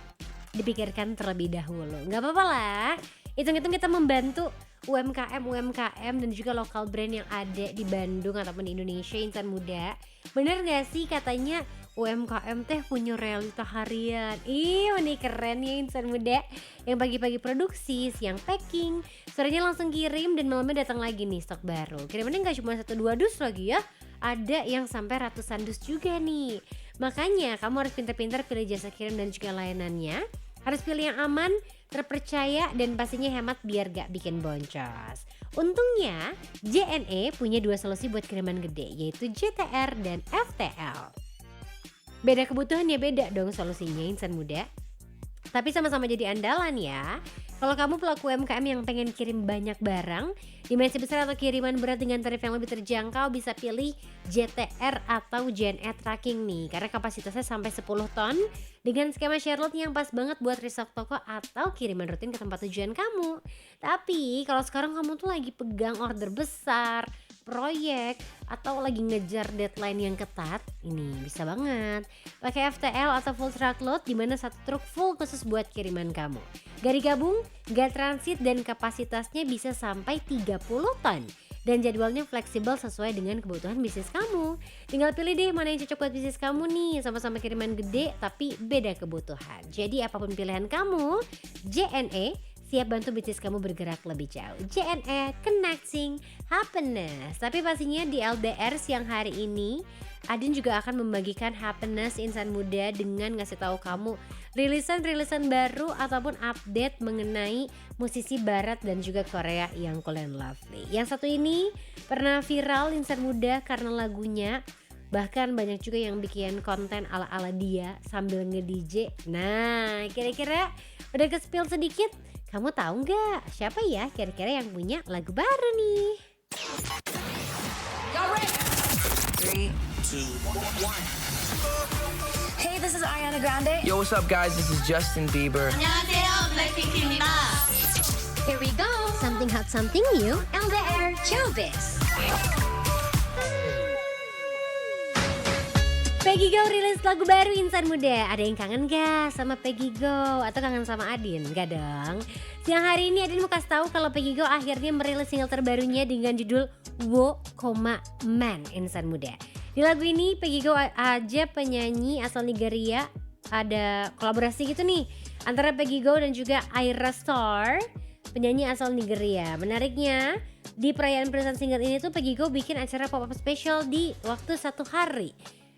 dipikirkan terlebih dahulu. Gak apa-apa lah. Hitung-hitung kita membantu UMKM dan juga lokal brand yang ada di Bandung ataupun di Indonesia insan muda. Bener gak sih katanya UMKM teh punya realita harian. Ini keren ya insan muda. Yang pagi-pagi produksi, siang packing, sorenya langsung kirim dan malamnya datang lagi nih stok baru. Kirimannya gak cuma 1-2 dus lagi ya, ada yang sampai ratusan dus juga nih. Makanya kamu harus pintar-pintar pilih jasa kirim dan juga layanannya. Harus pilih yang aman, terpercaya dan pastinya hemat biar gak bikin boncos. Untungnya JNE punya 2 solusi buat kiriman gede, yaitu JTR dan FTL. Beda kebutuhan ya beda dong solusinya insan muda. Tapi sama-sama jadi andalan ya. Kalau kamu pelaku UMKM yang pengen kirim banyak barang, dimensi besar atau kiriman berat dengan tarif yang lebih terjangkau, bisa pilih JTR atau JNE Tracking nih. Karena kapasitasnya sampai 10 ton dengan skema share lot yang pas banget buat restock toko atau kiriman rutin ke tempat tujuan kamu. Tapi kalau sekarang kamu tuh lagi pegang order besar, proyek, atau lagi ngejar deadline yang ketat, ini bisa banget pakai FTL atau full truck load, dimana satu truk full khusus buat kiriman kamu. Gak digabung, gak transit, dan kapasitasnya bisa sampai 30 ton. Dan jadwalnya fleksibel sesuai dengan kebutuhan bisnis kamu. Tinggal pilih deh mana yang cocok buat bisnis kamu nih. Sama-sama kiriman gede tapi beda kebutuhan. Jadi apapun pilihan kamu, JNE siap bantu bisnis kamu bergerak lebih jauh. JNE Connecting Happiness. Tapi pastinya di LDR siang hari ini Adin juga akan membagikan happiness insan muda dengan ngasih tahu kamu rilisan-rilisan baru ataupun update mengenai musisi barat dan juga Korea yang cool and lovely. Yang satu ini pernah viral insan muda karena lagunya. Bahkan banyak juga yang bikin konten ala-ala dia sambil nge-DJ. Nah, kira-kira udah ke-spill sedikit? Kamu tahu nggak siapa ya kira-kira yang punya lagu baru nih? 3, 2, 1. Hey, this is Ariana Grande. Yo, what's up, guys? This is Justin Bieber. 안녕하세요, 블랙핑크입니다. Here we go. Something hot, something new. LDR Showbiz. Peggy Go rilis lagu baru Insan Muda. Ada yang kangen gak sama Peggy Go? Atau kangen sama Adin? Gak dong. Siang hari ini Adin mau kasih tahu kalau Peggy Go akhirnya merilis single terbarunya dengan judul Wo, Man Insan Muda. Di lagu ini Peggy Go aja penyanyi asal Nigeria. Ada kolaborasi gitu nih antara Peggy Go dan juga Ira Star, penyanyi asal Nigeria. Menariknya di perayaan perilisan single ini tuh Peggy Go bikin acara pop-up special di waktu 1 hari.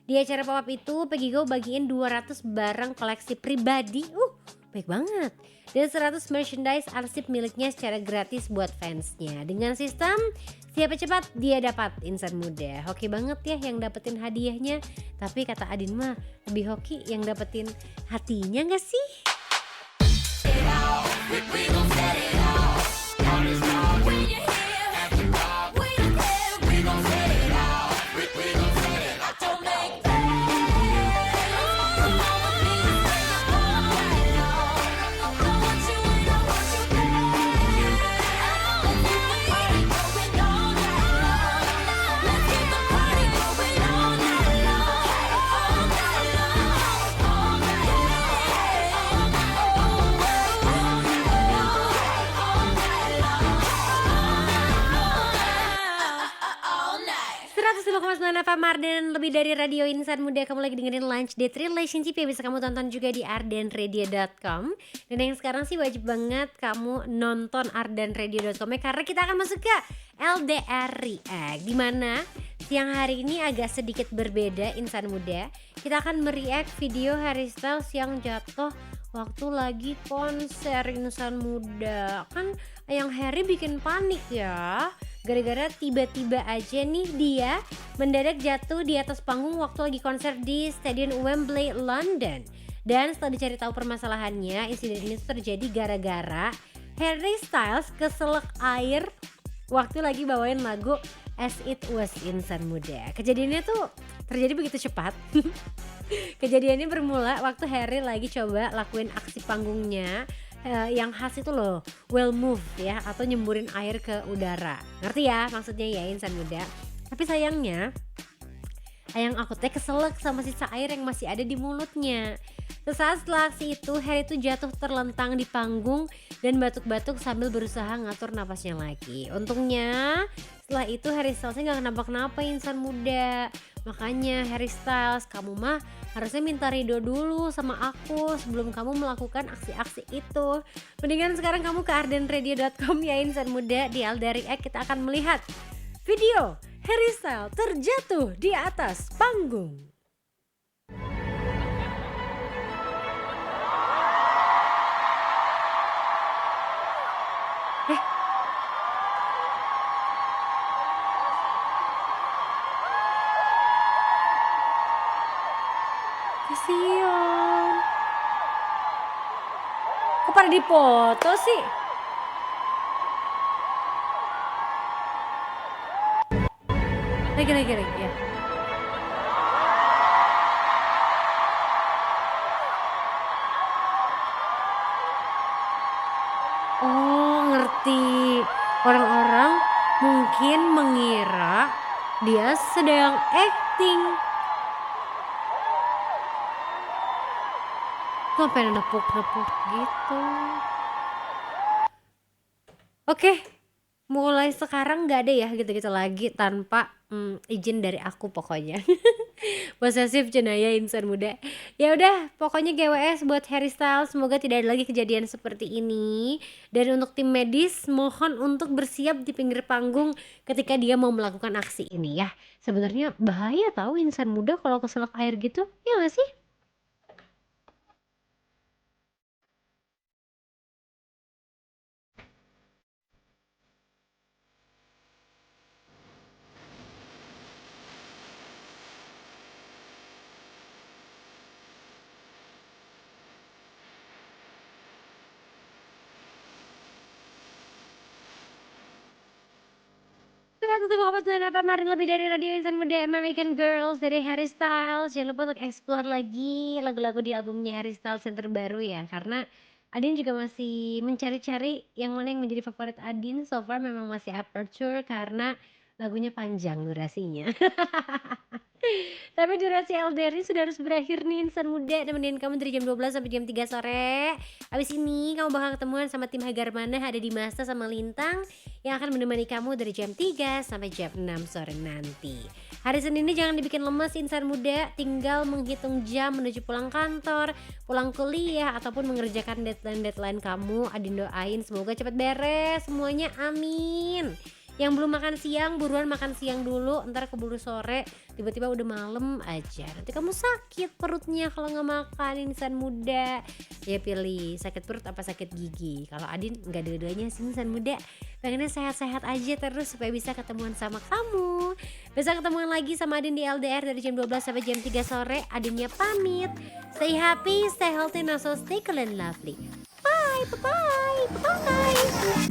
Di acara pop-up itu Peggy Go bagiin 200 barang koleksi pribadi, baik banget. Dan 100 merchandise arsip miliknya secara gratis buat fansnya. Dengan sistem siapa cepat dia dapat Insan Muda. Hoki banget ya yang dapetin hadiahnya. Tapi kata Adin mah lebih hoki yang dapetin hatinya gak sih? FM Arden, lebih dari radio Insan Muda. Kamu lagi dengerin Lunch Date Relationship yang bisa kamu tonton juga di ardenradio.com. Dan yang sekarang sih wajib banget kamu nonton ardenradio.com ya, karena kita akan masuk ke LDR React, dimana siang hari ini agak sedikit berbeda Insan Muda. Kita akan mereact video Harry Styles yang jatuh waktu lagi konser Insan Muda. Kan yang Harry bikin panik ya, gara-gara tiba-tiba aja nih dia mendadak jatuh di atas panggung waktu lagi konser di Stadion Wembley, London. Dan setelah dicari tahu permasalahannya, insiden ini terjadi gara-gara Harry Styles keselak air waktu lagi bawain lagu As It Was Insan Muda. Kejadiannya tuh terjadi begitu cepat. Kejadiannya bermula waktu Harry lagi coba lakuin aksi panggungnya yang khas itu loh, well move ya, atau nyemburin air ke udara. Ngerti ya maksudnya ya Insan Muda. Tapi sayangnya ayang aku teh keselak sama sisa air yang masih ada di mulutnya. Sesaat setelah aksi itu, Harry tuh jatuh terlentang di panggung dan batuk-batuk sambil berusaha ngatur napasnya lagi. Untungnya setelah itu Harry Styles gak kenapa-kenapa Insan Muda. Makanya Harry Styles, kamu mah harusnya minta ridho dulu sama aku sebelum kamu melakukan aksi-aksi itu. Mendingan sekarang kamu ke ardenradio.com ya Insan Muda. Di LDR React kita akan melihat video Harry Styles terjatuh di atas panggung. Kasian. Kok pada dipoto sih? Lagi ya. Oh, ngerti. Orang-orang mungkin mengira dia sedang acting. Ngapain nepuk-nepuk gitu. Oke, mulai sekarang gak ada ya gitu-gitu lagi tanpa izin dari aku pokoknya. Posesif cenaya Insan Muda. Ya udah, pokoknya GWS buat Harry Styles, semoga tidak ada lagi kejadian seperti ini. Dan untuk tim medis mohon untuk bersiap di pinggir panggung ketika dia mau melakukan aksi ini ya. Sebenarnya bahaya tahu Insan Muda kalau keselak air gitu, ya gak sih? Kemarin lebih dari radio Insan Muda, American Girls dari Harry Styles. Jangan lupa untuk explore lagi lagu-lagu di albumnya Harry Styles yang terbaru ya, karena Adin juga masih mencari-cari yang mana yang menjadi favorit Adin. So far memang masih aperture karena Lagunya panjang durasinya. Tapi durasi LDR ini sudah harus berakhir nih Insan Muda, nemenin kamu dari jam 12 sampai jam 3 sore. Habis ini kamu bakal ketemuan sama tim Hagar Manah, ada di Masta sama Lintang yang akan menemani kamu dari jam 3 sampai jam 6 sore nanti. Hari Senin ini jangan dibikin lemes Insan Muda, tinggal menghitung jam menuju pulang kantor, pulang kuliah ataupun mengerjakan deadline kamu. Adin doain semoga cepat beres semuanya, amin. Yang belum makan siang, buruan makan siang dulu, ntar keburu sore, tiba-tiba udah malam aja. Nanti kamu sakit perutnya kalau nggak makan Insan Muda. Ya pilih sakit perut apa sakit gigi. Kalau Adin nggak dua-duanya sih Insan Muda. Pengennya sehat-sehat aja terus supaya bisa ketemuan sama kamu. Bisa ketemuan lagi sama Adin di LDR dari jam 12 sampai jam 3 sore. Adinnya pamit. Stay happy, stay healthy, and also stay cool and lovely. Bye, bye, bye, bye.